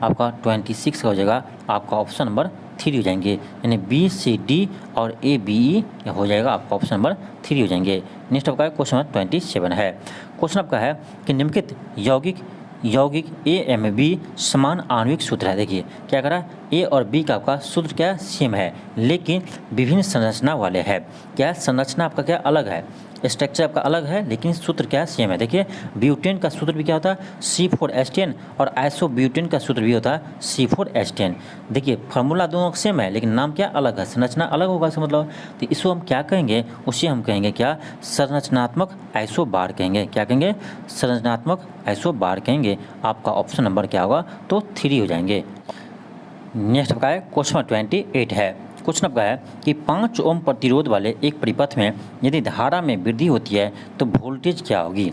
आपका 26 का हो जाएगा, आपका ऑप्शन नंबर 3 हो जाएंगे, यानी BCD और ABE हो जाएगा, आपका ऑप्शन नंबर 3 हो जाएंगे। नेक्स्ट आपका क्वेश्चन नंबर 27 है। क्वेश्चन आपका है कि निम्नलिखित यौगिक A M B समान आणविक सूत्र है। देखिए क्या करा, A और B का आपका सूत्र क्या सेम है, लेकिन विभिन्न संरचना वाले है। क्या संरचना आपका क्या अलग है, स्ट्रक्चर आपका अलग है, लेकिन सूत्र क्या सेम है। देखिए ब्यूटेन का सूत्र भी क्या होता है, C4H10, और आइसोब्यूटेन का सूत्र भी होता है C4H10। देखिए फार्मूला दोनों सेम है, लेकिन नाम क्या अलग है, संरचना अलग होगा इसका मतलब। तो इसको हम क्या कहेंगे, उसे हम कहेंगे क्या, संरचनात्मक आइसोबार कहेंगे। क्या कहेंगे, संरचनात्मक आइसोबार कहेंगे। आपका ऑप्शन नंबर क्या होगा, तो 3 हो जाएंगे। नेक्स्ट आपका है क्वेश्चन 28 है। क्वेश्चन आपका है कि 5 ओम प्रतिरोध वाले एक परिपथ में यदि धारा में वृद्धि होती है तो वोल्टेज क्या होगी।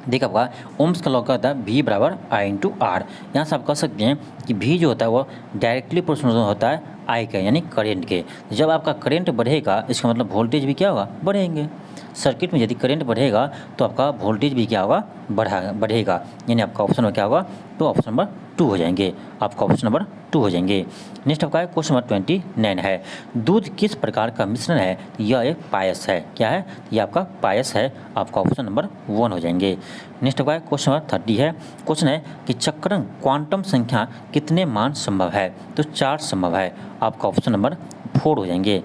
देखिए आपका ओम्स का लॉ क्या होता है, V बराबर आई इंटू आर। यहाँ से आप कह सकते हैं कि V जो होता है वो डायरेक्टली प्रोपोर्शनल होता है I के, यानी करेंट के। जब आपका करेंट बढ़ेगा इसका मतलब वोल्टेज भी क्या होगा, बढ़ेंगे। सर्किट में यदि करंट बढ़ेगा तो आपका वोल्टेज भी क्या होगा, बढ़ेगा। यानी आपका ऑप्शन नंबर क्या होगा, तो ऑप्शन नंबर 2 हो जाएंगे, आपका ऑप्शन नंबर 2 हो जाएंगे। नेक्स्ट आपका क्वेश्चन नंबर 29 है, दूध किस प्रकार का मिश्रण है, यह एक पायस है। क्या है, यह आपका पायस है, आपका ऑप्शन नंबर 1 हो जाएंगे। नेक्स्ट आपका क्वेश्चन नंबर 30 है, क्वेश्चन है कि चक्रण क्वांटम संख्या कितने मान संभव है, तो 4 संभव है, आपका ऑप्शन नंबर 4 हो जाएंगे।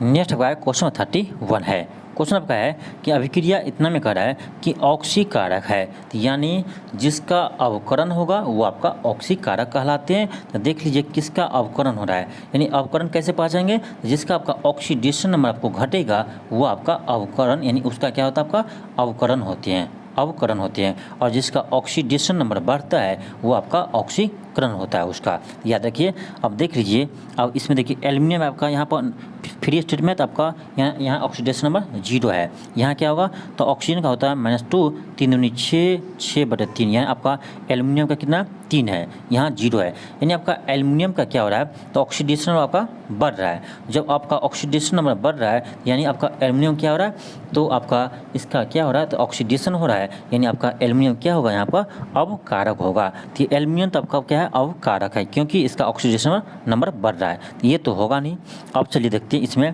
नेक्स्ट आपका क्वेश्चन 31 है, क्वेश्चन आपका है कि अभिक्रिया इतना में कह रहा है कि ऑक्सीकारक है, यानी जिसका अवकरण होगा वो आपका ऑक्सीकारक कहलाते हैं। तो देख लीजिए किसका अवकरण हो रहा है, यानी अवकरण कैसे पहचानेंगे, जिसका आपका ऑक्सीडेशन नंबर आपको घटेगा वो आपका अवकरण, यानी उसका क्या होता है, आपका अवकरण होते हैं, अवकरण होते हैं। और जिसका ऑक्सीडेशन नंबर बढ़ता है वो आपका ऑक्सीकरण होता है उसका, याद रखिए। अब देख लीजिए, अब इसमें देखिए एल्यूमिनियम आपका यहाँ पर फ्री स्टेट में, तो आपका यहाँ ऑक्सीडेशन नंबर 0 है। यहाँ क्या होगा, तो ऑक्सीजन का होता है -2, 3 दूनी 6/3, यानी आपका एल्यूमिनियम का कितना 3 है, यहाँ 0 है। यानी आपका एल्यूमिनियम का क्या हो रहा है, तो ऑक्सीडेशन नंबर आपका बढ़ रहा है। जब आपका ऑक्सीडेशन नंबर बढ़ रहा है यानी आपका एल्यूमिनियम क्या हो रहा है, तो आपका इसका क्या हो रहा है, तो ऑक्सीडेशन हो रहा है, यानी आपका एल्यूमिनियम क्या होगा, यहाँ पर अवकारक होगा। तो एल्यूमिनियम तो आपका क्या है, अवकारक है, क्योंकि इसका ऑक्सीडेशन नंबर बढ़ रहा है, तो ये तो होगा नहीं। अब चलिए देखते हैं इसमें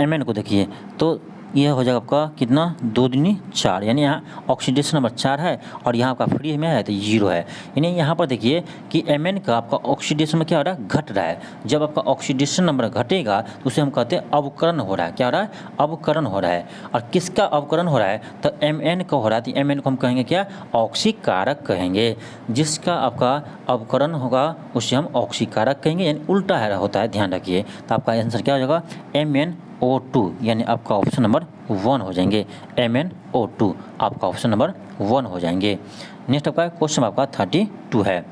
Mn को देखिए, तो यह हो जाएगा आपका कितना, 2 दूनी 4, यानी यहाँ ऑक्सीडेशन नंबर 4 है और यहाँ आपका फ्री में है तो 0 है। यानी यहाँ पर देखिए कि Mn का आपका ऑक्सीडेशन में क्या हो रहा है, घट रहा है। जब आपका ऑक्सीडेशन नंबर घटेगा तो उसे हम कहते हैं अवकरण हो रहा है। क्या हो रहा है, अवकरण हो रहा है। और किसका अवकरण हो रहा है, तो Mn का हो रहा है, तो Mn को हम कहेंगे क्या, ऑक्सीकारक कहेंगे। जिसका आपका अवकरण होगा उसे हम ऑक्सीकारक कहेंगे, यानी उल्टा है होता है, ध्यान रखिए। तो आपका आंसर क्या हो जाएगा, MnO2, यानी आपका ऑप्शन नंबर 1 हो जाएंगे, MnO2 आपका ऑप्शन नंबर 1 हो जाएंगे। नेक्स्ट आपका क्वेश्चन आपका 32 है,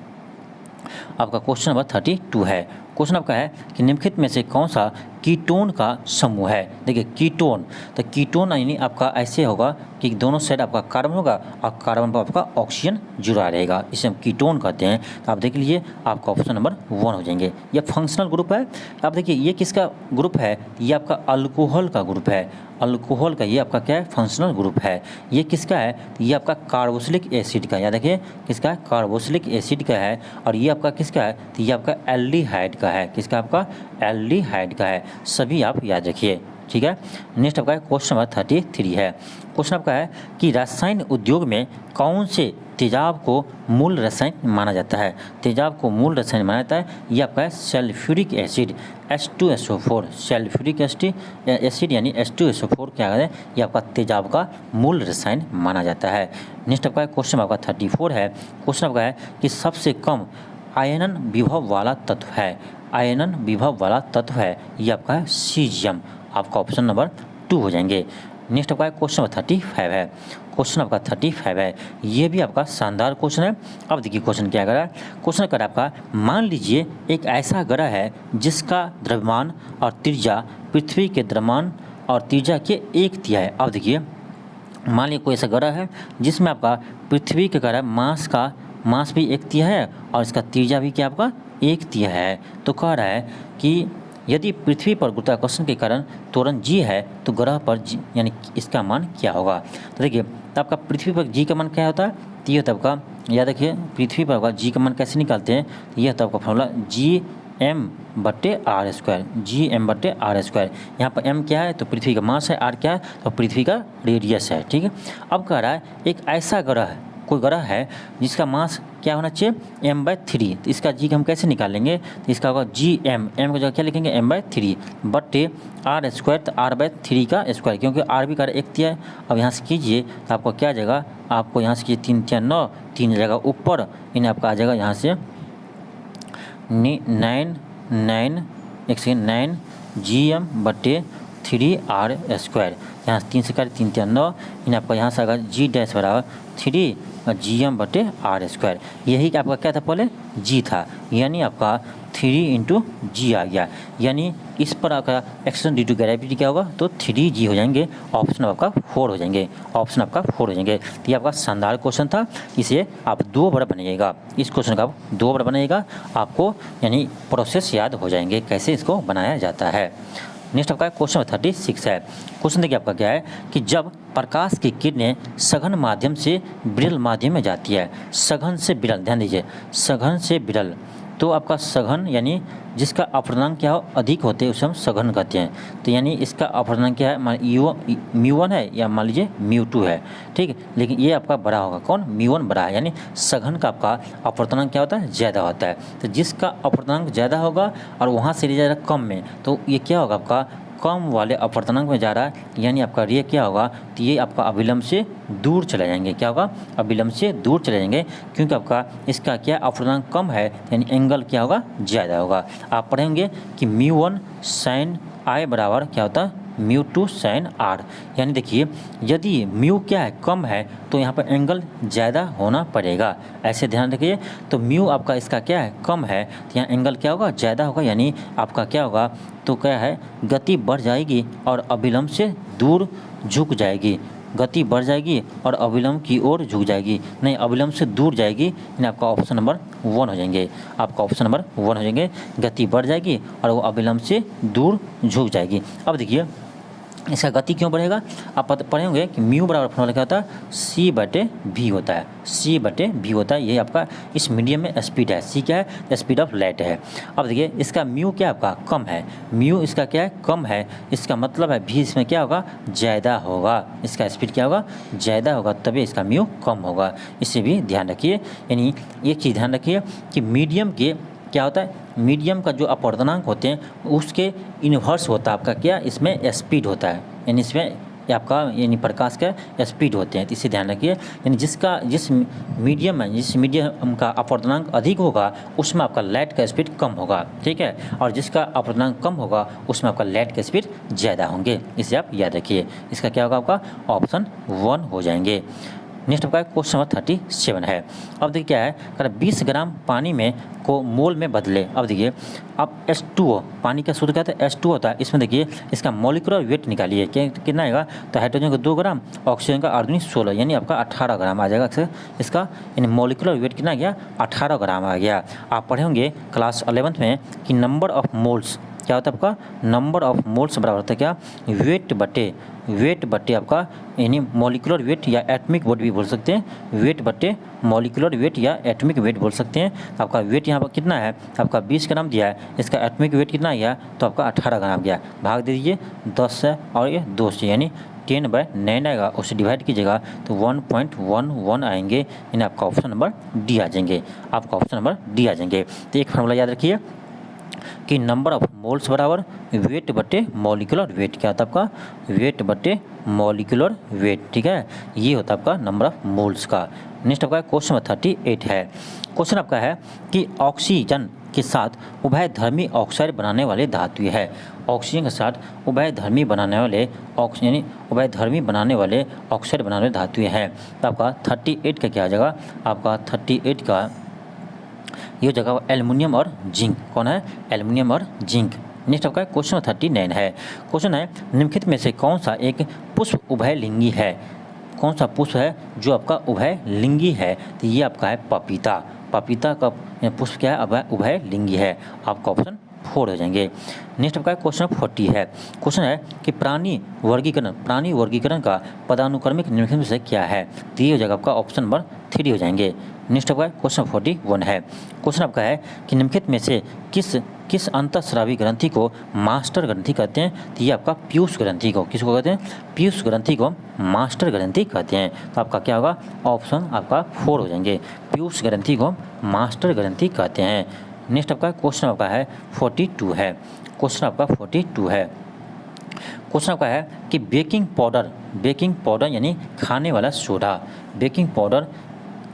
आपका क्वेश्चन नंबर 32 है। क्वेश्चन आपका है कि निम्नलिखित में से कौन सा कीटोन का समूह है। देखिए कीटोन, तो कीटोन यानी आपका ऐसे होगा कि दोनों साइड आपका कार्बन होगा और कार्बन पर आपका ऑक्सीजन जुड़ा रहेगा, इसे हम कीटोन कहते हैं। तो आप देख लीजिए आपका ऑप्शन नंबर 1 हो जाएंगे। यह फंक्शनल ग्रुप है। आप देखिए ये किसका ग्रुप है, ये आपका अल्कोहल का ग्रुप है, अल्कोहल का, ये आपका क्या है, फंक्शनल ग्रुप है। ये किसका है, ये आपका कार्बोक्सिलिक एसिड का, याद रखिए किसका है, कार्बोक्सिलिक एसिड का है। और ये आपका किसका है, तो ये आपका एल्डिहाइड का है, किसका, आपका एल्डिहाइड का है। सभी आप याद रखिए, ठीक है। नेक्स्ट आपका क्वेश्चन नंबर 33 है। क्वेश्चन आपका है कि रसायन उद्योग में कौन से तेजाब को मूल रसायन माना जाता है। तेजाब को मूल रसायन माना जाता है, ये आपका है sulphuric acid, H2SO4, sulphuric acid यानी H2SO4 क्या है, ये आपका तेजाब का मूल रसायन माना जाता है। नेक्स्ट आपका क्वेश्चन आपका 34 है। क्वेश्चन आपका है कि सबसे कम आयनन विभव वाला तत्व है, आयनन विभव वाला तत्व है, ये आपका है सीजियम, आपका ऑप्शन नंबर 2 हो जाएंगे। नेक्स्ट आपका क्वेश्चन नंबर 35 है। क्वेश्चन आपका 35 है, ये भी आपका शानदार क्वेश्चन है। अब देखिए क्वेश्चन क्या कर रहा है, क्वेश्चन कर आपका, मान लीजिए एक ऐसा ग्रह है जिसका द्रव्यमान और त्रिज्या पृथ्वी के द्रव्यमान और त्रिज्या के 1/3 है। अब देखिए मान लीजिए कोई ऐसा ग्रह है जिसमें आपका पृथ्वी के ग्रह मास भी 1/3 है और इसका त्रिज्या भी क्या आपका 1/3 है। तो कह रहा है कि यदि पृथ्वी पर गुरुत्वाकर्षण के कारण त्वरण g है तो ग्रह पर g यानी इसका मान क्या होगा। तो देखिए तो आपका पृथ्वी पर g का मान क्या होता है, तो ये होता है आपका, याद रखिए पृथ्वी पर आपका g का मान कैसे निकालते हैं, तो ये होता है आपका फॉर्मूला Gm/r², Gm/r²। यहाँ पर m क्या है, तो पृथ्वी का मास है, r क्या है, तो पृथ्वी का रेडियस है, ठीक है। अब कह रहा है एक ऐसा ग्रह है, कोई ग्रह है जिसका मास क्या होना चाहिए, m/3, तो इसका g हम कैसे निकालेंगे, तो इसका होगा Gm, m को जगह क्या लिखेंगे, m/3 बटे r², तो r/3 का स्क्वायर, क्योंकि r भी का 1/3 है। अब यहाँ से कीजिए तो आपको क्या आ जाएगा, आपको यहाँ से कीजिए 3 × 9, 3 जगह ऊपर, इन्हें आपका आ जाएगा यहाँ से 9 Gm/3r²। यहाँ 3 से कर 3 × 9, इन्हें आपका यहाँ से आएगा G' = 3 Gm/r²। यही आपका क्या था, पहले g था, यानी आपका 3 इंटू जी आ गया, यानी इस पर आपका एक्सलेशन ड्यू टू ग्रेविटी क्या होगा, तो 3g हो जाएंगे, ऑप्शन आपका 4 हो जाएंगे, ऑप्शन आपका 4 हो जाएंगे। तो ये आपका शानदार क्वेश्चन था, इसे आप 2 बार बनाइएगा, इस क्वेश्चन का आप 2 बार बनाइएगा, आपको यानी प्रोसेस याद हो जाएंगे कैसे इसको बनाया जाता है। नेक्स्ट आपका क्वेश्चन 36 है। क्वेश्चन देखिए आपका क्या है कि जब प्रकाश की किरणें सघन माध्यम से विरल माध्यम में जाती है, सघन से विरल, ध्यान दीजिए, सघन से विरल, तो आपका सघन यानी जिसका अपवर्तनांक क्या हो अधिक होते हैं उसे हम सघन कहते हैं। तो यानी इसका अपवर्तनांक क्या है, μ1 है या मान लीजिए μ2 है, ठीक है, लेकिन ये आपका बड़ा होगा, कौन, μ1 बड़ा है, यानी सघन का आपका अपवर्तनांक क्या होता है, ज़्यादा होता है। तो जिसका अपवर्तनांक ज़्यादा होगा और वहाँ से ज़्यादा कम में, तो ये क्या होगा, आपका कम वाले अपवर्तनांक में जा रहा है, यानी आपका रे क्या होगा, तो ये आपका अभिलंब से दूर चले जाएंगे, क्या होगा, अभिलंब से दूर चले जाएंगे, क्योंकि आपका इसका क्या अपवर्तनांक कम है, यानी एंगल क्या होगा, ज़्यादा होगा। आप पढ़ेंगे कि μ1 sin I बराबर क्या होता है, μ2 sin R, यानी देखिए यदि म्यू क्या है, कम है, तो यहाँ पर एंगल ज़्यादा होना पड़ेगा, ऐसे ध्यान रखिए। तो म्यू आपका इसका क्या है, कम है, तो यहाँ एंगल क्या होगा, ज़्यादा होगा, यानी आपका क्या होगा, तो क्या है, गति बढ़ जाएगी और अभिलंब से दूर झुक जाएगी, गति बढ़ जाएगी और अभिलंब की ओर झुक जाएगी, नहीं अभिलंब से दूर जाएगी, यानी आपका ऑप्शन नंबर 1 हो जाएंगे, आपका ऑप्शन नंबर 1 हो जाएंगे, गति बढ़ जाएगी और वो अभिलंब से दूर झुक जाएगी। अब देखिए इसका गति क्यों बढ़ेगा, आप पढ़े होंगे कि म्यू बराबर फॉर्मूला क्या होता है, c/v होता है, c/v होता है, ये आपका इस मीडियम में स्पीड है, c क्या है, स्पीड ऑफ लाइट है। अब देखिए इसका म्यू क्या आपका कम है, म्यू इसका क्या है, कम है, इसका मतलब है v इसमें क्या होगा, ज़्यादा होगा, इसका स्पीड क्या होगा, ज़्यादा होगा, तभी इसका म्यू कम होगा, इसे भी ध्यान रखिए। यानी एक चीज़ ध्यान रखिए कि मीडियम के क्या होता है, मीडियम का जो अपवर्तनांक होते हैं उसके इन्वर्स होता है आपका क्या, इसमें स्पीड होता है, यानी इसमें आपका यानी प्रकाश का स्पीड होते हैं, तो इसे ध्यान रखिए। यानी जिस मीडियम का अपवर्तनांक अधिक होगा उसमें आपका लाइट का स्पीड कम होगा, ठीक है, और जिसका अपवर्तनांक कम होगा उसमें आपका लाइट का स्पीड ज़्यादा होंगे, इसे आप याद रखिए। इसका क्या होगा, आपका ऑप्शन 1 हो जाएंगे। नेक्स्ट आपका क्वेश्चन नंबर 37 है। अब देखिए क्या है, अगर 20 ग्राम पानी में को मोल में बदले, अब देखिए अब H2O, पानी का सूत्र क्या होता है, H2O होता है, इसमें देखिए इसका मॉलिक्यूलर वेट निकालिए, कितना आएगा, तो हाइड्रोजन का 2 ग्राम, ऑक्सीजन का 16, यानी आपका 18 ग्राम आ जाएगा इसका, यानी मॉलिक्यूलर वेट कितना आ गया, 18 ग्राम आ गया। आप पढ़े होंगे क्लास 11th में कि नंबर ऑफ मोल्स क्या होता है, आपका नंबर ऑफ मोल्स बराबर होता है क्या, वेट बटे आपका यानी मॉलिक्यूलर वेट या एटॉमिक वेट भी बोल सकते हैं, वेट बटे मॉलिक्यूलर वेट या एटॉमिक वेट बोल सकते हैं। आपका वेट यहाँ पर कितना है, आपका 20 ग्राम दिया है, इसका एटॉमिक वेट कितना गया, तो आपका 18 ग्राम गया, भाग दे दीजिए 10 से और ये 2 से, यानी 10/9 आएगा, उसे डिवाइड कीजिएगा तो 1.11 आएंगे, यानी आपका ऑप्शन नंबर डी आ जाएंगे, आपका ऑप्शन नंबर डी आ जाएंगे। तो एक फार्मूला याद रखिए कि नंबर ऑफ मोल्स बराबर वेट बटे मॉलिक्यूलर वेट, क्या होता है आपका, वेट बटे मॉलिक्यूलर वेट, ठीक है, ये होता है आपका नंबर ऑफ मोल्स का। नेक्स्ट आपका क्वेश्चन नंबर 38 है। क्वेश्चन आपका है कि ऑक्सीजन के साथ उभयधर्मी ऑक्साइड बनाने वाले धातु है, ऑक्सीजन के साथ उभयधर्मी बनाने वाले यानी उभयधर्मी बनाने वाले ऑक्साइड बनाने वाले धातु हैं। तो आपका 38 का क्या आ जाएगा, आपका 38 का ये जगह एल्युमिनियम और जिंक, कौन है, एल्युमिनियम और जिंक। नेक्स्ट आपका क्वेश्चन 39 है। क्वेश्चन है निम्नलिखित में से कौन सा एक पुष्प उभयलिंगी है, कौन सा पुष्प है जो आपका उभयलिंगी है, तो ये आपका है पपीता, पपीता का पुष्प क्या है, उभयलिंगी है, आपका ऑप्शन 4 हो जाएंगे। नेक्स्ट आपका क्वेश्चन 40 है। क्वेश्चन है कि प्राणी वर्गीकरण का पदानुक्रमिक निम्नलिखित में से क्या है, तो ये हो जाएगा आपका ऑप्शन नंबर 3 हो जाएंगे। नेक्स्ट आपका क्वेश्चन 41 है। क्वेश्चन आपका है कि निम्नलिखित में से किस अंतःस्रावी ग्रंथि को मास्टर ग्रंथि कहते हैं, तो ये आपका पीयूष ग्रंथि को, किसको कहते हैं, पीयूष ग्रंथि को मास्टर ग्रंथि कहते हैं। तो आपका क्या होगा, ऑप्शन आपका 4 हो जाएंगे, पीयूष ग्रंथि को मास्टर ग्रंथि कहते हैं। नेक्स्ट आपका क्वेश्चन आपका है 42 है। क्वेश्चन आपका 42 है। क्वेश्चन आपका है कि बेकिंग पाउडर यानी खाने वाला सोडा, बेकिंग पाउडर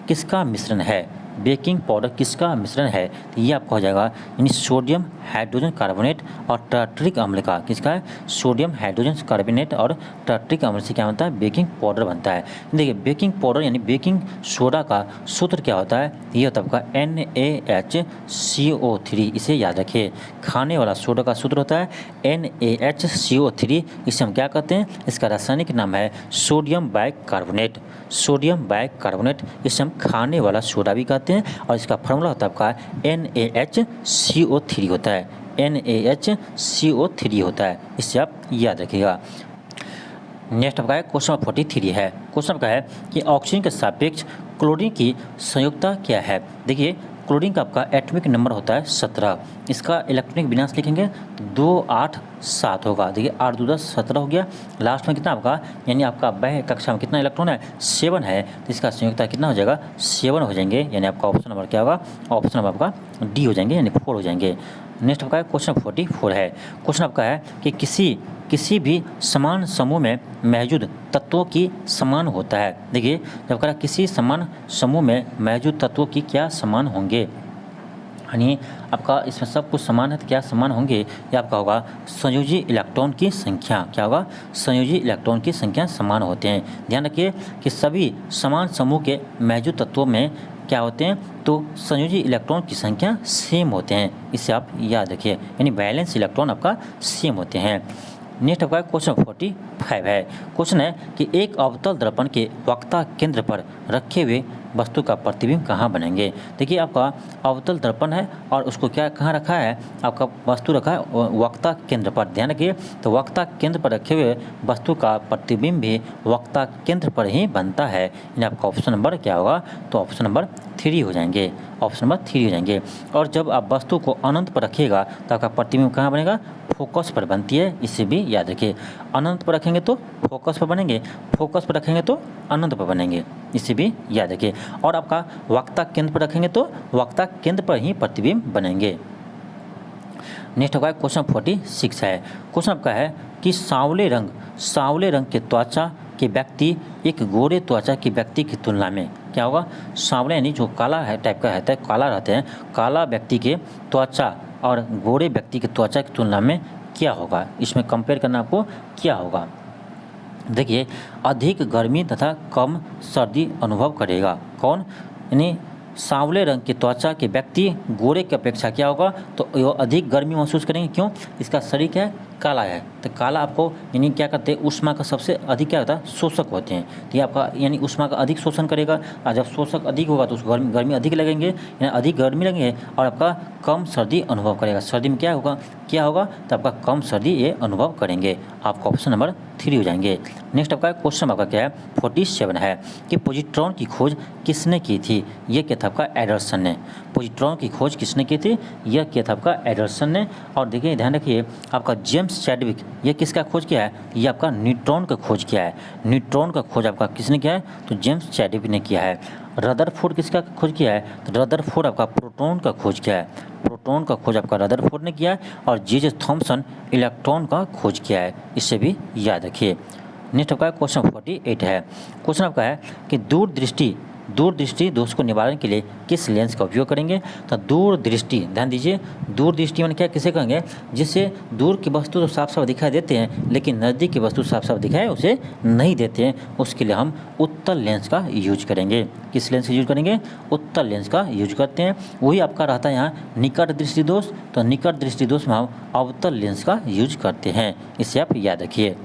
किसका मिश्रण है, बेकिंग पाउडर किसका मिश्रण है, तो ये आपका हो जाएगा यानी सोडियम हाइड्रोजन कार्बोनेट और टार्टरिक अम्ल का, किसका है, सोडियम हाइड्रोजन कार्बोनेट और टार्टरिक अम्ल से क्या बनता है, बेकिंग पाउडर बनता है। देखिए बेकिंग पाउडर यानी बेकिंग सोडा का सूत्र क्या होता है, ये होता है आपका NaHCO3, इसे याद रखिए। खाने वाला सोडा का सूत्र होता है NaHCO3, इसे हम क्या कहते हैं, इसका रासायनिक नाम है सोडियम बाइकार्बोनेट। सोडियम बाइकार्बोनेट, इसे हम खाने वाला सोडा भी कहते हैं और इसका फार्मूला होता है आपका NaHCO3 होता है, NaHCO3 होता है, इससे आप याद रखिएगा। नेक्स्ट आपका है क्वेश्चन नंबर 43 है। क्वेश्चन आपका है कि ऑक्सीजन के सापेक्ष क्लोरीन की संयुक्ता क्या है। देखिए क्लोरीन का आपका एटॉमिक नंबर होता है 17, इसका इलेक्ट्रॉनिक विन्यास लिखेंगे तो 287 होगा। देखिए 8 2 10 17 हो गया, लास्ट में कितना आपका, यानी आपका वह कक्षा में कितना इलेक्ट्रॉन है, 7 है, तो इसका संयुक्ता कितना हो जाएगा, 7 हो जाएंगे, यानी आपका ऑप्शन नंबर क्या होगा, ऑप्शन नंबर आपका डी हो जाएंगे, यानी 4 हो जाएंगे। नेक्स्ट आपका क्वेश्चन 44 है। क्वेश्चन आपका है कि किसी भी समान समूह में मौजूद तत्वों की समान होता है। देखिए जब कहा किसी समान समूह में मौजूद तत्वों की क्या समान होंगे, यानी आपका इसमें सब कुछ समान है तो क्या समान होंगे, ये आपका होगा संयोजी इलेक्ट्रॉन की संख्या, क्या होगा, संयोजी इलेक्ट्रॉन की संख्या समान होते हैं। ध्यान रखिए कि सभी समान समूह के मौजूद तत्वों में क्या होते हैं, तो संयोजी इलेक्ट्रॉन की संख्या सेम होते हैं, इसे आप याद रखिए, यानी बैलेंस इलेक्ट्रॉन आपका सेम होते हैं। नेक्स्ट आपका क्वेश्चन 45 है। क्वेश्चन है कि एक अवतल दर्पण के वक्ता केंद्र पर रखे हुए वस्तु का प्रतिबिंब कहाँ बनेंगे। देखिए आपका अवतल दर्पण है और उसको क्या कहाँ रखा है, आपका वस्तु रखा है वक्ता केंद्र पर। ध्यान रखिए तो वक्ता केंद्र पर रखे हुए वस्तु का प्रतिबिंब भी वक्ता केंद्र पर ही बनता है, यानी आपका ऑप्शन नंबर क्या होगा, तो ऑप्शन नंबर 3 हो जाएंगे, ऑप्शन नंबर 3 हो जाएंगे। और जब आप वस्तु को अनंत पर रखिएगा तो आपका प्रतिबिंब कहाँ बनेगा, फोकस पर बनती है, इसे भी याद रखिए। अनंत पर रखेंगे तो फोकस पर बनेंगे, फोकस पर रखेंगे तो अनंत पर बनेंगे, इसे भी याद रखिए। और आपका वक्ता केंद्र पर रखेंगे तो वक्ता केंद्र पर ही प्रतिबिंब बनेंगे। नेक्स्ट आपका क्वेश्चन 46 है। क्वेश्चन आपका है कि सांवले रंग के त्वचा के व्यक्ति एक गोरे त्वचा के व्यक्ति की तुलना में क्या होगा, सांवले यानी जो काला है टाइप का रहता है, काला रहते हैं, काला व्यक्ति के त्वचा और गोरे व्यक्ति की त्वचा की तुलना में क्या होगा, इसमें कंपेयर करना आपको क्या होगा। देखिए अधिक गर्मी तथा कम सर्दी अनुभव करेगा कौन, यानी सांवले रंग की त्वचा के व्यक्ति गोरे की अपेक्षा क्या होगा, तो वो अधिक गर्मी महसूस करेंगे। क्यों, इसका शरीर क्या है, काला है, तो काला आपको यानी क्या करते हैं, ऊष्मा का सबसे अधिक क्या होता है, शोषक होते हैं, तो ये आपका यानी ऊष्मा का अधिक शोषण करेगा। और जब शोषक अधिक होगा तो उसको गर्मी अधिक लगेंगे, यानी अधिक गर्मी लगेंगे और आपका कम सर्दी अनुभव करेगा। सर्दी में क्या होगा तो आपका कम सर्दी ये अनुभव करेंगे, आपका ऑप्शन नंबर 3 हो जाएंगे। नेक्स्ट आपका क्वेश्चन आपका क्या है 47 है कि पॉजिट्रॉन की खोज किसने की थी, ये क्या था आपका एडरसन ने। पॉजिट्रॉन की खोज किसने की थी, यह किया था आपका एडरसन ने। और देखिए ध्यान रखिए आपका जेम्स चैडविक ये किसका खोज किया है, ये आपका न्यूट्रॉन का खोज किया है। न्यूट्रॉन का खोज आपका किसने किया है, तो जेम्स चैडविक ने किया है। रदरफोर्ड किसका खोज किया है, तो रदरफोर्ड आपका प्रोटॉन का खोज किया है। प्रोटॉन का खोज आपका रदरफोर्ड ने किया है। और जे थॉमसन इलेक्ट्रॉन का खोज किया है, इससे भी याद रखिए। नेक्स्ट आपका क्वेश्चन 48 है। क्वेश्चन आपका है कि दूरदृष्टि दोष को निवारण के लिए किस लेंस का उपयोग करेंगे, तो दूरदृष्टि, ध्यान दीजिए दूरदृष्टि मैंने क्या किसे कहेंगे, जिससे दूर की वस्तु तो साफ साफ दिखाई देते हैं लेकिन नज़दीक की वस्तु साफ साफ दिखाए उसे नहीं देते हैं, उसके लिए हम उत्तल लेंस का यूज करेंगे। किस लेंस का यूज करेंगे, उत्तल लेंस का यूज करते हैं। वही आपका रहता है यहाँ निकट दृष्टि दोष, तो निकट दृष्टि दोष में हम अवतल लेंस का यूज करते हैं, इसे आप याद रखिए।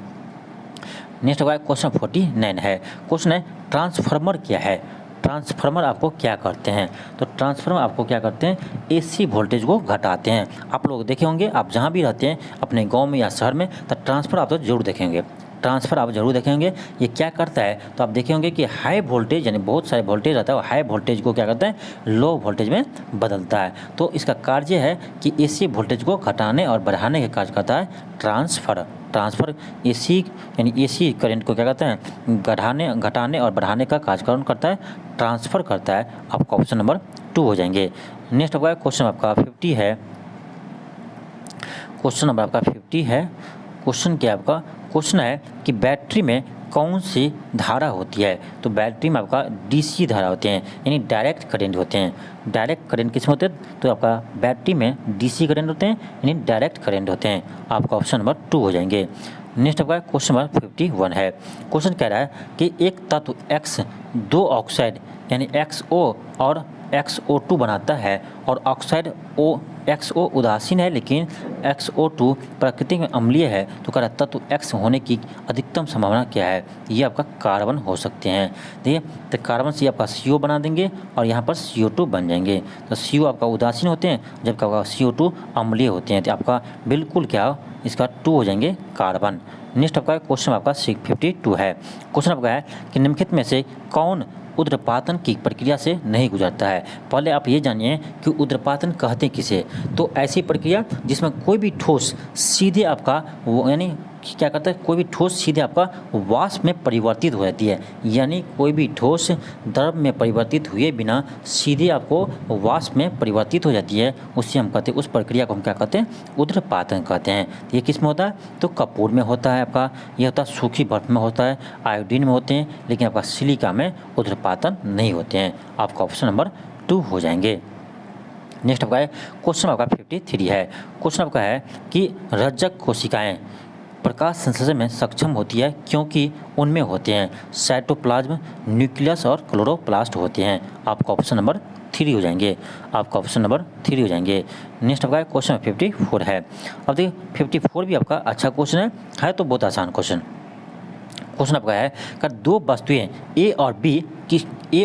नेक्स्ट होगा क्वेश्चन 49 है। क्वेश्चन है ट्रांसफार्मर क्या है। ट्रांसफार्मर आपको क्या करते हैं, तो ट्रांसफार्मर आपको क्या करते हैं, एसी वोल्टेज को घटाते हैं। आप लोग देखे होंगे, आप जहाँ भी रहते हैं अपने गांव में या शहर में, तो ट्रांसफर आप तो जरूर देखेंगे, ट्रांसफ़र आप जरूर देखेंगे। ये क्या करता है, तो आप देखे होंगे कि हाई वोल्टेज यानी बहुत सारे वोल्टेज रहता है, वो हाई वोल्टेज को क्या करता है, लो वोल्टेज में बदलता है। तो इसका कार्य है कि एसी वोल्टेज को घटाने और बढ़ाने का कार्य करता है ट्रांसफ़र एसी यानी एसी करंट को क्या कहते हैं, घटाने और बढ़ाने का कार्यक्रम करता है, ट्रांसफ़र करता है। आपका ऑप्शन नंबर 2 हो जाएंगे। नेक्स्ट आपका क्वेश्चन आपका 50 है। क्वेश्चन नंबर आपका 50 है। क्वेश्चन क्या आपका, क्वेश्चन है कि बैटरी में कौन सी धारा होती है? तो बैटरी में आपका डीसी धारा होते हैं, यानी डायरेक्ट करंट होते हैं। डायरेक्ट करंट किसमें होते हैं? तो आपका बैटरी में डीसी करंट होते हैं, यानी डायरेक्ट करंट होते हैं। आपका ऑप्शन नंबर 2 हो जाएंगे। नेक्स्ट आपका क्वेश्चन नंबर 51 है। क्वेश्चन कह रहा है कि एक तत्व X 2 ऑक्साइड यानी XO और XO2 बनाता है और ऑक्साइड XO उदासीन है लेकिन XO2 प्रकृति में अम्लीय है, तो कह रहा है तत्व X होने की अधिकतम संभावना क्या है? ये आपका कार्बन हो सकते हैं। देखिए, तो कार्बन से आपका CO बना देंगे और यहाँ पर CO2 बन जाएंगे। तो CO आपका उदासीन होते हैं, जबकि आपका CO2 अम्लीय होते हैं। तो आपका बिल्कुल क्या इसका 2 हो जाएंगे कार्बन। नेक्स्ट आपका क्वेश्चन आपका 52 है। क्वेश्चन आपका है कि निम्नलिखित में से कौन ऊर्ध्वपातन की प्रक्रिया से नहीं गुजरता है? पहले आप ये जानिए कि ऊर्ध्वपातन कहते किसे। तो ऐसी प्रक्रिया जिसमें कोई भी ठोस सीधे आपका यानी क्या करता है, कोई भी ठोस सीधे आपका वाष्प में परिवर्तित हो जाती है, यानी कोई भी ठोस द्रव में परिवर्तित हुए बिना सीधे आपको वाष्प में परिवर्तित हो जाती है, उससे हम कहते हैं, उस प्रक्रिया को हम क्या कहते हैं? ऊर्ध्वपातन कहते हैं। ये किस में होता है? तो कपूर में होता है आपका, ये होता है सूखी बर्फ में होता है, आयोडीन में होते हैं, लेकिन आपका सिलिका में ऊर्ध्वपातन नहीं होते हैं। आपका ऑप्शन नंबर 2 हो जाएंगे। नेक्स्ट आपका है क्वेश्चन आपका 53 है। क्वेश्चन आपका है कि रज्जक कोशिकाएं प्रकाश संश्लेषण में सक्षम होती है क्योंकि उनमें होते हैं साइटोप्लाज्म, न्यूक्लियस और क्लोरोप्लास्ट होते हैं। आपका ऑप्शन नंबर 3 हो जाएंगे। आपका ऑप्शन नंबर 3 हो जाएंगे। नेक्स्ट आपका क्वेश्चन 54 है। अब देखिए 54 भी आपका अच्छा क्वेश्चन है तो बहुत आसान क्वेश्चन। क्वेश्चन आपका है कि 2 वस्तुएं A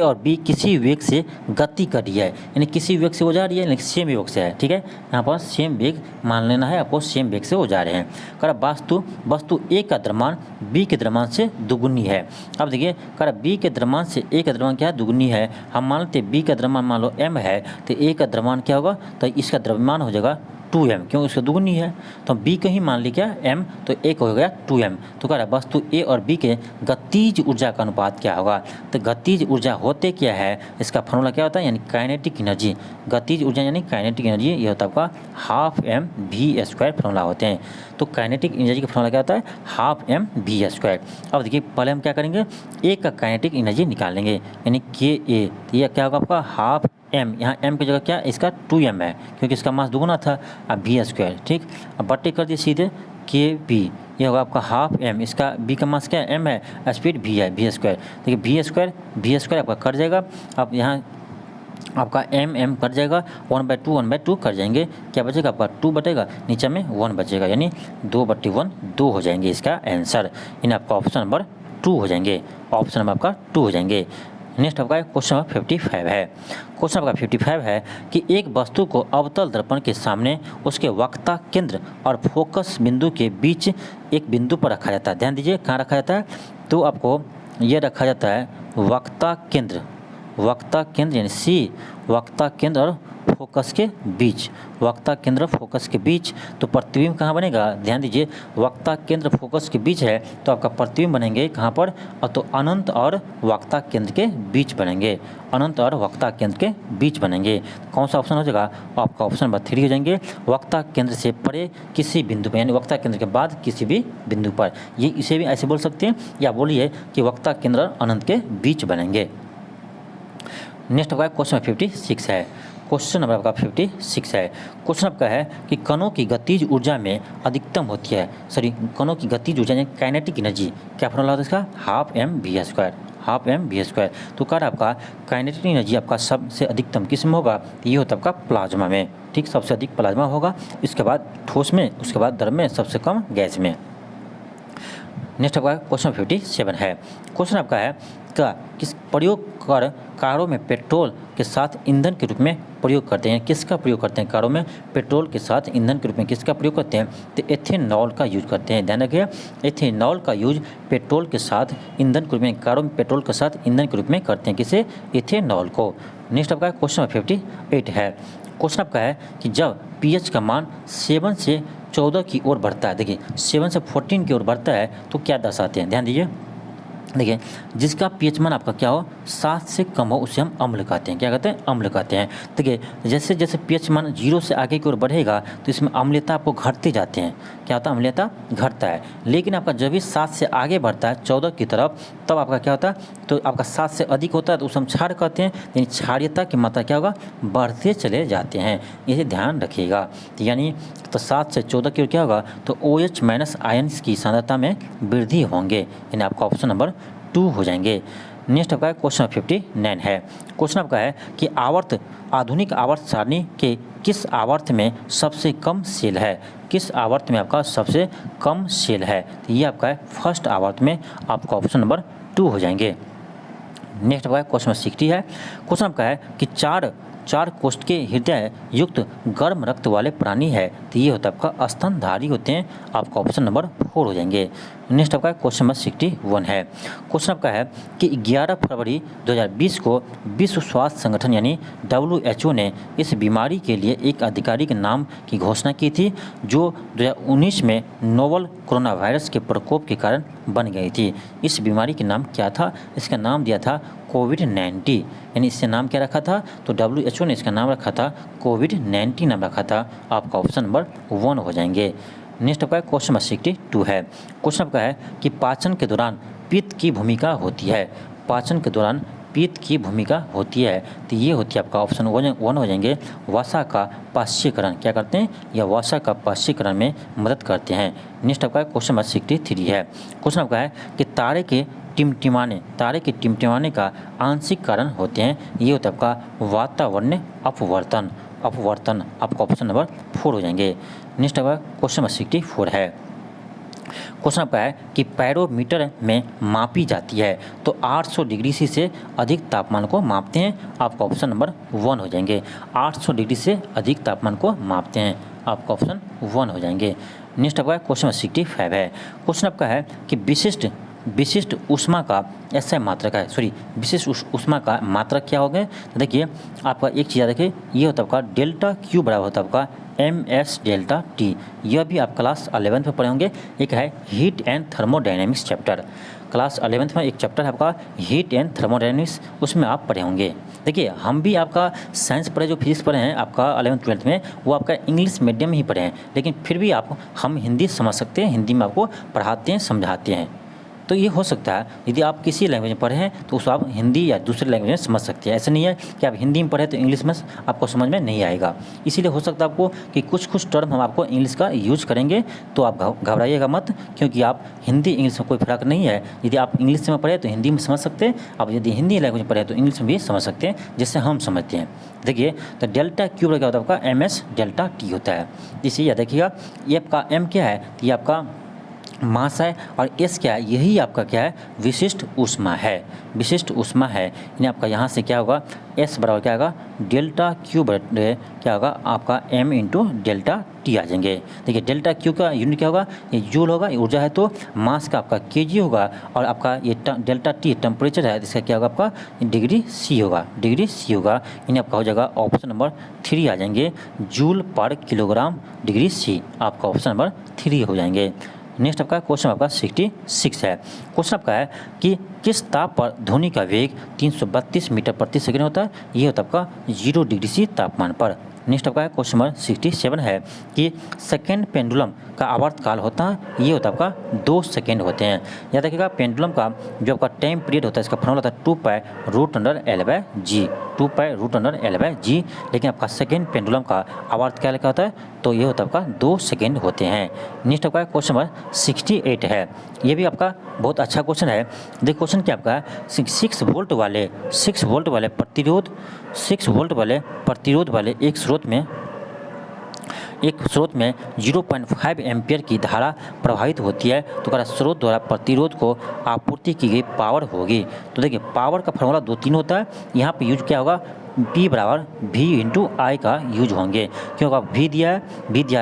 और B किसी वेग से गति कर रही है, यानी किसी वेग से वो जा रही है, लेकिन सेम वेग से है। ठीक है, यहाँ पर सेम वेग मान लेना है आपको, सेम वेग से वो जा रहे हैं। कर वस्तु A का द्रव्यमान B के द्रव्यमान से दुगुनी है। अब देखिए कर B के द्रव्यमान से A का द्रव्यमान क्या है? दुगुनी है। हम मान लेते B का द्रव्यमान मान लो M है, तो A का द्रव्यमान क्या होगा? तो इसका द्रव्यमान हो जाएगा 2m, क्यों? इसका दुगुनी है। तो हम B कहीं मान ली क्या m, तो एक हो गया 2m। तो कह रहा है वस्तु A और B के गतिज ऊर्जा का अनुपात क्या होगा? तो गतिज ऊर्जा होते क्या है, इसका फॉर्मूला क्या होता है? यानी काइनेटिक एनर्जी। गतिज ऊर्जा यानी काइनेटिक एनर्जी, ये होता है आपका ½ mv² फॉर्मूला होते हैं। तो काइनेटिक एनर्जी का फॉर्मूला क्या होता है? ½ mv²। अब देखिए पहले हम क्या करेंगे, A का काइनेटिक एनर्जी निकाल लेंगे, यानी KA। तो यह क्या होगा आपका ½ m, यहाँ m की जगह क्या इसका 2m है, क्योंकि इसका मास दुगुना था। अब v², ठीक, अब बट्टे कर दिए सीधे kb, ये होगा आपका ½ m। इसका b का मास क्या है? m है, स्पीड v है, v²। देखिए v² आपका कट जाएगा। अब यहाँ आपका m कट जाएगा, 1/2 कर जाएंगे, क्या बचेगा आपका 2 बचेगा, नीचे में 1 बचेगा, यानी 2/1 2 हो जाएंगे इसका आंसर। यानी आपका ऑप्शन नंबर 2 हो जाएंगे। ऑप्शन नंबर आपका 2 हो जाएंगे। नेक्स्ट आपका क्वेश्चन नंबर 55 है। क्वेश्चन आपका 55 है कि एक वस्तु को अवतल दर्पण के सामने उसके वक्ता केंद्र और फोकस बिंदु के बीच एक बिंदु पर रखा जाता है। ध्यान दीजिए कहाँ रखा जाता है, तो आपको ये रखा जाता है वक्ता केंद्र यानी C, वक्ता केंद्र और फोकस के बीच, वक्ता केंद्र फोकस के बीच। तो प्रतिबिंब कहाँ बनेगा? ध्यान दीजिए, वक्ता केंद्र फोकस के बीच है तो आपका प्रतिबिंब बनेंगे कहाँ पर? तो अनंत और वक्ता केंद्र के बीच बनेंगे, अनंत और वक्ता केंद्र के बीच बनेंगे। कौन सा ऑप्शन हो जाएगा? आपका ऑप्शन नंबर 3 हो जाएंगे। वक्ता केंद्र से परे किसी बिंदु पर, यानी वक्ता केंद्र के बाद किसी भी बिंदु पर, ये इसे भी ऐसे बोल सकते हैं, या बोलिए कि वक्ता केंद्र और अनंत के बीच बनेंगे। नेक्स्ट आपका क्वेश्चन 56 है। क्वेश्चन नंबर आपका 56 है। क्वेश्चन आपका है कि कणों की गतिज ऊर्जा में अधिकतम होती है, कणों की गतिज ऊर्जा यानी काइनेटिक एनर्जी, क्या फॉर्मूला होता है इसका? ½ mv²। तो कह रहा आपका काइनेटिक एनर्जी आपका सबसे अधिकतम किस में होगा? ये होता है आपका प्लाज्मा में, ठीक, सबसे अधिक प्लाज्मा होगा, इसके बाद ठोस में, उसके बाद द्रव में, सबसे कम गैस में। नेक्स्ट आपका क्वेश्चन 57 है। क्वेश्चन आपका है का किस प्रयोग कर कारों में पेट्रोल के साथ ईंधन के रूप में प्रयोग करते हैं? किसका प्रयोग करते हैं कारों में? पेट्रोल के साथ ईंधन के रूप में किसका प्रयोग करते हैं? तो एथेनॉल का यूज करते हैं। ध्यान रखिए, एथेनॉल का यूज पेट्रोल के साथ ईंधन के रूप में, कारों में पेट्रोल के साथ ईंधन के रूप में करते हैं। किसे? एथेनॉल को। नेक्स्ट आपका क्वेश्चन 58 है। क्वेश्चन आपका है कि जब pH का मान 7 से 14 की ओर बढ़ता है, देखिए 7 से 14 की ओर बढ़ता है तो क्या दर्शाते हैं? ध्यान दीजिए, देखिए, जिसका पीएच मान आपका क्या हो 7 से कम हो उसे हम अम्ल कहते हैं। क्या कहते हैं? अम्ल कहते हैं। देखिए, जैसे जैसे पीएच मान 0 से आगे की ओर बढ़ेगा तो इसमें अम्लता आपको घटते जाते हैं। क्या होता है? अम्लता घटता है। लेकिन आपका जब भी 7 से आगे बढ़ता है 14 की तरफ, तब आपका क्या होता है? तो आपका 7 से अधिक होता है तो उसे हम क्षार कहते हैं। यानी क्षारीयता की मात्रा क्या होगा? बढ़ते चले जाते हैं। इसे ध्यान रखिएगा। यानी तो 7 से 14 की ओर क्या होगा? तो OH माइनस आयन्स की सांद्रता में वृद्धि होंगे। यानी आपका ऑप्शन नंबर 2 हो जाएंगे। नेक्स्ट आपका क्वेश्चन 59 है। क्वेश्चन आपका है कि आधुनिक आवर्त सारणी के किस आवर्त में सबसे कम सेल है? किस आवर्त में आपका सबसे कम सेल है? तो ये आपका है फर्स्ट आवर्त में, आपका ऑप्शन नंबर 2 हो जाएंगे। नेक्स्ट आपका क्वेश्चन 60 है। क्वेश्चन आपका है कि चार कोष्ठ के हृदय युक्त गर्म रक्त वाले प्राणी है, तो ये होता है आपका स्तनधारी होते हैं। आपका ऑप्शन नंबर 4 हो जाएंगे। नेक्स्ट आपका क्वेश्चन नंबर 61 है। क्वेश्चन आपका है कि 11 फरवरी 2020 को विश्व स्वास्थ्य संगठन यानी WHO ने इस बीमारी के लिए एक आधिकारिक नाम की घोषणा की थी, जो 2019 में नोवल कोरोना वायरस के प्रकोप के कारण बन गई थी। इस बीमारी का नाम क्या था? इसका नाम दिया था कोविड-19। यानी इससे नाम क्या रखा था? तो WHO ने इसका नाम रखा था कोविड-19 नाम रखा था। आपका ऑप्शन नंबर 1 हो जाएंगे। नेक्स्ट आपका क्वेश्चन नंबर 62 है। क्वेश्चन आपका है कि पाचन के दौरान पित्त की भूमिका होती है। पाचन के दौरान पित्त की भूमिका होती है, तो ये होती है आपका ऑप्शन 1 हो जाएंगे वसा का पाश्चीकरण। क्या करते हैं? या वसा का पाश्चीकरण में मदद करते हैं। नेक्स्ट आपका क्वेश्चन नंबर 63 है। क्वेश्चन आपका है कि तारे के टिमटिमाने का आंशिक कारण होते हैं। ये होता है आपका वातावरण अपवर्तन। आपका ऑप्शन नंबर 4 हो जाएंगे। नेक्स्ट आपका क्वेश्चन नंबर 64 है। क्वेश्चन आपका है कि पैरोमीटर में मापी जाती है, तो 800 डिग्री सी से अधिक तापमान को मापते हैं। आपका ऑप्शन नंबर 1 हो जाएंगे। 800 डिग्री से अधिक तापमान को मापते हैं। आपका ऑप्शन 1 हो जाएंगे। नेक्स्ट आपका क्वेश्चन नंबर 65 है। क्वेश्चन आपका है कि विशिष्ट ऊष्मा का SI मात्रक है, विशिष्ट ऊष्मा का मात्रक क्या हो गए? तो देखिए, आपका एक चीज़ याद रखिए, ये होता है आपका डेल्टा Q बराबर होता है आपका MS डेल्टा T। यह भी आप क्लास 11th में पढ़े होंगे। एक है heat and thermodynamics chapter. Class 11th में एक चैप्टर है आपका हीट एंड थर्मोडायनेमिक्स, उसमें आप पढ़े होंगे। देखिए, हम भी आपका साइंस पढ़े, जो फिजिक्स पढ़े हैं आपका 11th-12th में, वो आपका इंग्लिश मीडियम ही पढ़े हैं, लेकिन फिर भी हम हिंदी समझ सकते हैं। हिंदी में आपको पढ़ाते हैं, समझाते हैं। तो ये हो सकता है यदि आप किसी लैंग्वेज में पढ़े हैं तो उसको आप हिंदी या दूसरे लैंग्वेज में समझ सकते हैं। ऐसा नहीं है कि आप हिंदी में पढ़े तो इंग्लिश में आपको समझ में नहीं आएगा। इसीलिए हो सकता है आपको कि कुछ टर्म हम आपको इंग्लिश का यूज करेंगे, तो आप घबराइएगा मत, क्योंकि आप हिंदी इंग्लिश में कोई फ़र्क नहीं है। यदि आप इंग्लिश में पढ़े तो हिंदी में समझ सकते हैं, आप यदि हिंदी लैंग्वेज में पढ़े तो इंग्लिश में भी समझ सकते हैं, जिससे हम समझते हैं। देखिए, तो डेल्टा Q क्या होता है आपका MS डेल्टा T होता है। इसी याद रखिएगा। ये आपका M क्या है? ये आपका मास है, और S क्या है? यही आपका क्या है? विशिष्ट ऊष्मा है। विशिष्ट ऊष्मा है, यानी आपका यहाँ से क्या होगा? S बराबर क्या होगा? डेल्टा Q क्या होगा? आपका M इंटू डेल्टा T आ जाएंगे। देखिए, डेल्टा Q का यूनिट क्या होगा? ये जूल होगा, ये ऊर्जा है, तो मास का आपका kg होगा, और आपका ये डेल्टा T टेम्परेचर है, इसका क्या होगा? आपका डिग्री C होगा। यानी आपका हो जाएगा ऑप्शन नंबर 3 आ जाएंगे, जूल पर किलोग्राम डिग्री C। आपका ऑप्शन नंबर 3 हो जाएंगे। नेक्स्ट आपका क्वेश्चन आपका 66 है। क्वेश्चन आपका है कि किस ताप पर ध्वनि का वेग 332 मीटर प्रति सेकंड होता है? ये होता है आपका 0 डिग्री सी तापमान पर। नेक्स्ट आपका क्वेश्चन नंबर 67 है कि सेकेंड पेंडुलम का आवर्त काल होता है, ये होता है आपका 2 सेकेंड होते हैं। याद रखिएगा, पेंडुलम का जो आपका टाइम पीरियड होता है, इसका फॉर्मूला होता है 2π√L/g। 2π√L/g। लेकिन आपका सेकेंड पेंडुलम का आवर्त काल क्या होता है? तो ये होता है आपका 2 सेकेंड होते हैं। नेक्स्ट आपका क्वेश्चन नंबर 68 है। ये भी आपका बहुत अच्छा क्वेश्चन है। देखिए, क्वेश्चन क्या आपका 6 वोल्ट वाले प्रतिरोध वाले एक स्रोत में 0.5 एम्पियर की धारा प्रवाहित होती है, तो क्या स्रोत द्वारा प्रतिरोध को आपूर्ति की गई पावर होगी। तो देखिए, पावर का फॉर्मूला 2-3 होता है। यहाँ पे यूज क्या होगा? P बराबर V इंटू आई का यूज होंगे, क्योंकि आप V दिया है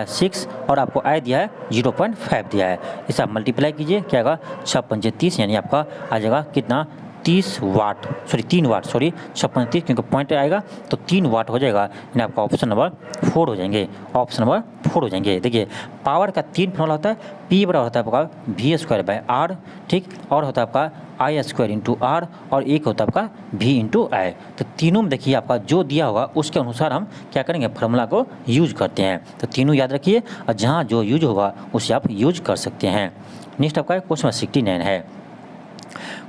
6 और आपको I दिया है 0.5 दिया है। इसे आप मल्टीप्लाई कीजिए, क्या होगा? 6 पंजे 30, यानी आपका आ जाएगा कितना? 3 वाट 56 क्योंकि पॉइंट आएगा तो 3 वाट हो जाएगा, यानी आपका ऑप्शन नंबर 4 हो जाएंगे, ऑप्शन नंबर 4 हो जाएंगे। देखिए पावर का 3 फॉर्मूला होता है, P बराबर होता है आपका V² R, ठीक, और होता है आपका I² इंटू R, और एक होता है आपका V इंटू I। तो तीनों में देखिए आपका जो दिया होगा उसके अनुसार हम क्या करेंगे, फार्मूला को यूज करते हैं। तो तीनों याद रखिए और जहाँ जो यूज होगा उसे आप यूज कर सकते हैं। नेक्स्ट आपका क्वेश्चन 69 है।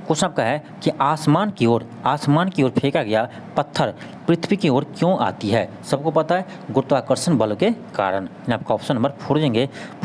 क्वेश्चन आपका है कि आसमान की ओर फेंका गया पत्थर पृथ्वी की ओर क्यों आती है। सबको पता है गुरुत्वाकर्षण बल के कारण। आपका ऑप्शन नंबर 4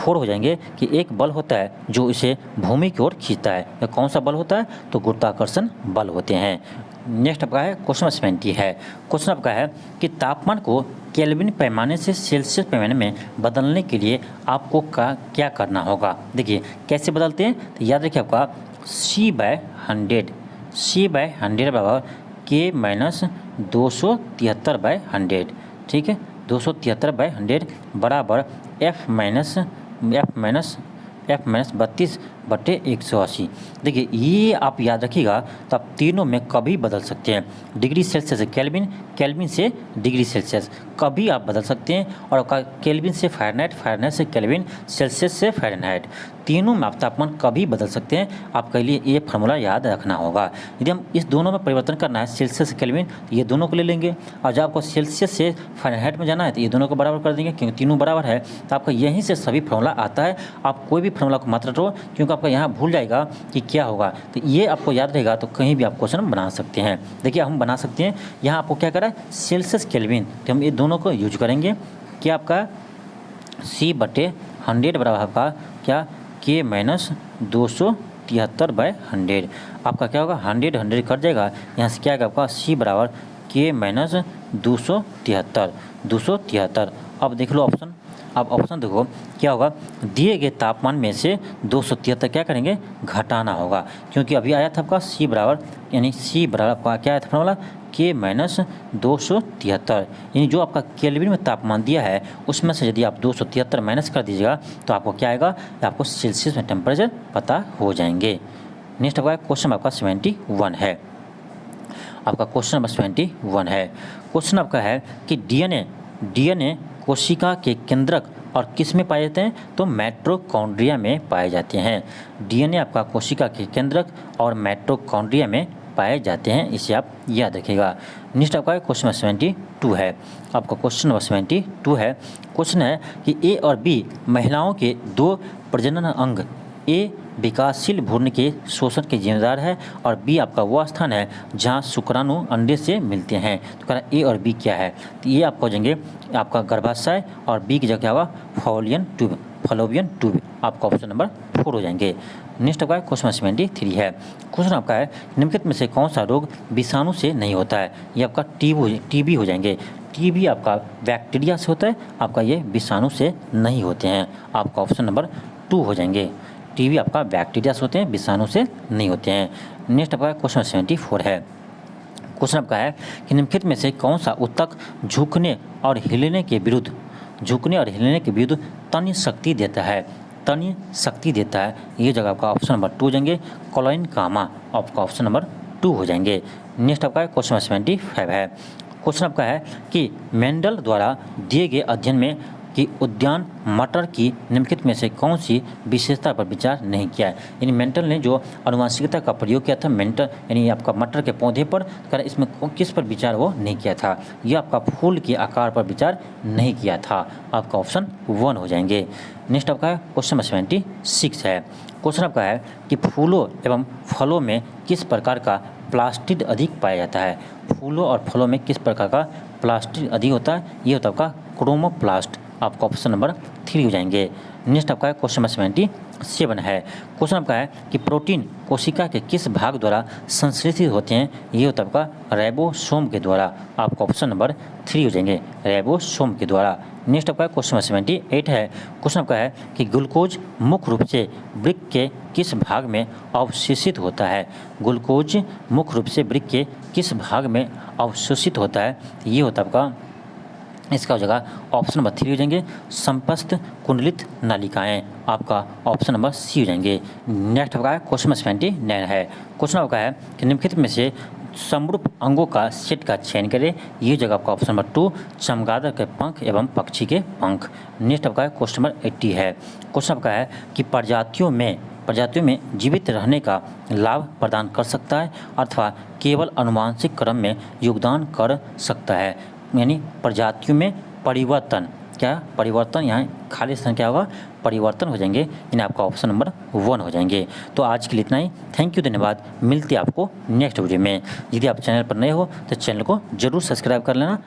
हो जाएंगे कि एक बल होता है जो इसे भूमि की ओर खींचता है। तो कौन सा बल होता है, तो गुरुत्वाकर्षण बल होते हैं। नेक्स्ट आपका है क्वेश्चन 70 है। क्वेश्चन आपका है कि तापमान को केल्विन पैमाने से सेल्सियस पैमाने में बदलने के लिए आपको क्या करना होगा। देखिए कैसे बदलते हैं, तो याद रखिए आपका C/100 बराबर K-273/100, ठीक है, 273/100 बराबर F-32/180। देखिए ये आप याद रखिएगा, तो आप तीनों में कभी बदल सकते हैं। डिग्री सेल्सियस से केल्विन, केल्विन से डिग्री सेल्सियस कभी आप बदल सकते हैं, और आपका केल्विन से फ़ारेनहाइट, फ़ारेनहाइट से केल्विन, सेल्सियस से फ़ारेनहाइट, तीनों में आप तापमान कभी बदल सकते हैं। आपके लिए ये फार्मूला याद रखना होगा। यदि हम इस दोनों में परिवर्तन करना है, सेल्सियस से केल्विन, ये दोनों को ले लेंगे, और जब आपको सेल्सियस से फ़ारेनहाइट में जाना है तो ये दोनों को बराबर कर देंगे, क्योंकि तीनों बराबर है। तो आपका यहीं से सभी फार्मूला आता है। आप कोई भी फार्मूला को मत रटो, क्योंकि आपका यहाँ भूल जाएगा कि क्या होगा। तो ये आपको याद रहेगा तो कहीं भी आप क्वेश्चन बना सकते हैं। देखिए हम बना सकते हैं, यहाँ आपको क्या करा है, सेल्सियस केल्विन, तो हम ये दोनों को यूज करेंगे। क्या आपका C/100 बराबर आपका क्या K-273/100। आपका क्या होगा, 100 कट जाएगा, यहाँ से क्या आएगा आपका C बराबर K-273। अब देख लो ऑप्शन, अब ऑप्शन देखो क्या होगा, दिए गए तापमान में से 273 क्या करेंगे, घटाना होगा, क्योंकि अभी आया था आपका C बराबर, यानी C बराबर आपका क्या आया था फार्मूला, K-273, यानी जो आपका केल्विन में तापमान दिया है उसमें से यदि आप 273 माइनस कर दीजिएगा तो आपको क्या आएगा, आपको सेल्सियस में टेम्परेचर पता हो जाएंगे। नेक्स्ट आपका क्वेश्चन आपका 71 है। आपका क्वेश्चन नंबर 71 है। क्वेश्चन आपका है कि डीएनए कोशिका के केंद्रक और किस में पाए जाते हैं, तो माइटोकॉन्ड्रिया में पाए जाते हैं। डीएनए आपका कोशिका के केंद्रक और माइटोकॉन्ड्रिया में पाए जाते हैं, इसे आप याद रखिएगा। नेक्स्ट आपका क्वेश्चन नंबर 72 है। आपका क्वेश्चन नंबर 72 है। क्वेश्चन है कि ए और बी महिलाओं के 2 प्रजनन अंग, ए विकासशील भ्रूण के शोषण के जिम्मेदार है और बी आपका वो स्थान है जहां शुक्राणु अंडे से मिलते हैं। तो कह रहा ए और बी क्या है, तो ये आपको हो जाएंगे आपका गर्भाशय, और बी की जगह क्या होगा, फलोपियन ट्यूब। आपका ऑप्शन नंबर 4 हो जाएंगे। नेक्स्ट आपका क्वेश्चन 73 है। क्वेश्चन आपका है निम्नलिखित में से कौन सा रोग विषाणु से नहीं होता है। ये आपका टीबी हो जाएंगे। टीबी आपका बैक्टीरिया से होता है, आपका ये विषाणु से नहीं होते हैं। आपका ऑप्शन नंबर 2 हो जाएंगे। टीबी आपका बैक्टीरिया से होते हैं, विषाणु से नहीं होते हैं। नेक्स्ट आपका क्वेश्चन 74 है। क्वेश्चन आपका है कि निम्नलिखित में से कौन सा ऊतक झुकने और हिलने के विरुद्ध तन्य शक्ति देता है। ये जगह आपका ऑप्शन नंबर 2 हो जाएंगे, कॉलोइन कामा। आपका ऑप्शन नंबर 2 हो जाएंगे। नेक्स्ट आपका क्वेश्चन 75 है। क्वेश्चन आपका है कि मेंडल द्वारा दिए गए अध्ययन में कि उद्यान मटर की निम्नलिखित में से कौन सी विशेषता पर विचार नहीं किया है। यानी मेंडल ने जो आनुवंशिकता का प्रयोग किया था यानी आपका मटर के पौधे पर, इसमें किस पर विचार वो नहीं किया था, यह आपका फूल के आकार पर विचार नहीं किया था। आपका ऑप्शन 1 हो जाएंगे। नेक्स्ट आपका क्वेश्चन 76 है। क्वेश्चन आपका है कि फूलों एवं फलों में किस प्रकार का प्लास्टिड अधिक पाया जाता है। फूलों और फलों में किस प्रकार का प्लास्टिड अधिक होता है, ये होता है आपका क्रोमोप्लास्ट। आपका ऑप्शन नंबर 3 हो जाएंगे। नेक्स्ट आपका क्वेश्चन नंबर 77 है। क्वेश्चन आपका है कि प्रोटीन कोशिका के किस भाग द्वारा संश्लेषित होते हैं, ये होता है आपका राइबोसोम के द्वारा। आपका ऑप्शन नंबर 3 हो जाएंगे, राइबोसोम के द्वारा। नेक्स्ट आपका क्वेश्चन नंबर 78 है। क्वेश्चन आपका है कि ग्लूकोज मुख्य रूप से वृक्क के किस भाग में अवशोषित होता है। ग्लूकोज मुख्य रूप से वृक्क के किस भाग में अवशोषित होता है, ये होता है आपका इसका हो जाएगा ऑप्शन नंबर 3 हो जाएंगे संपस्त कुंडलित नालिकाएं, आपका ऑप्शन नंबर सी हो जाएंगे। नेक्स्ट आपका क्वेश्चन नंबर 79 है। क्वेश्चन आपका है कि निम्नलिखित में से समरूप अंगों का सेट का चयन करें। ये जगह आपका ऑप्शन नंबर 2 चमगादड़ के पंख एवं पक्षी के पंख। नेक्स्ट आपका क्वेश्चन नंबर 80 है। क्वेश्चन आपका है कि प्रजातियों में जीवित रहने का लाभ प्रदान कर सकता है अथवा केवल अनुवांशिक क्रम में योगदान कर सकता है। यानी प्रजातियों में परिवर्तन, क्या परिवर्तन, यहाँ खाली स्थान क्या होगा, परिवर्तन हो जाएंगे, यानी आपका ऑप्शन नंबर 1 हो जाएंगे। तो आज के लिए इतना ही। थैंक यू, धन्यवाद। मिलते हैं आपको नेक्स्ट वीडियो में। यदि आप चैनल पर नए हो तो चैनल को जरूर सब्सक्राइब कर लेना।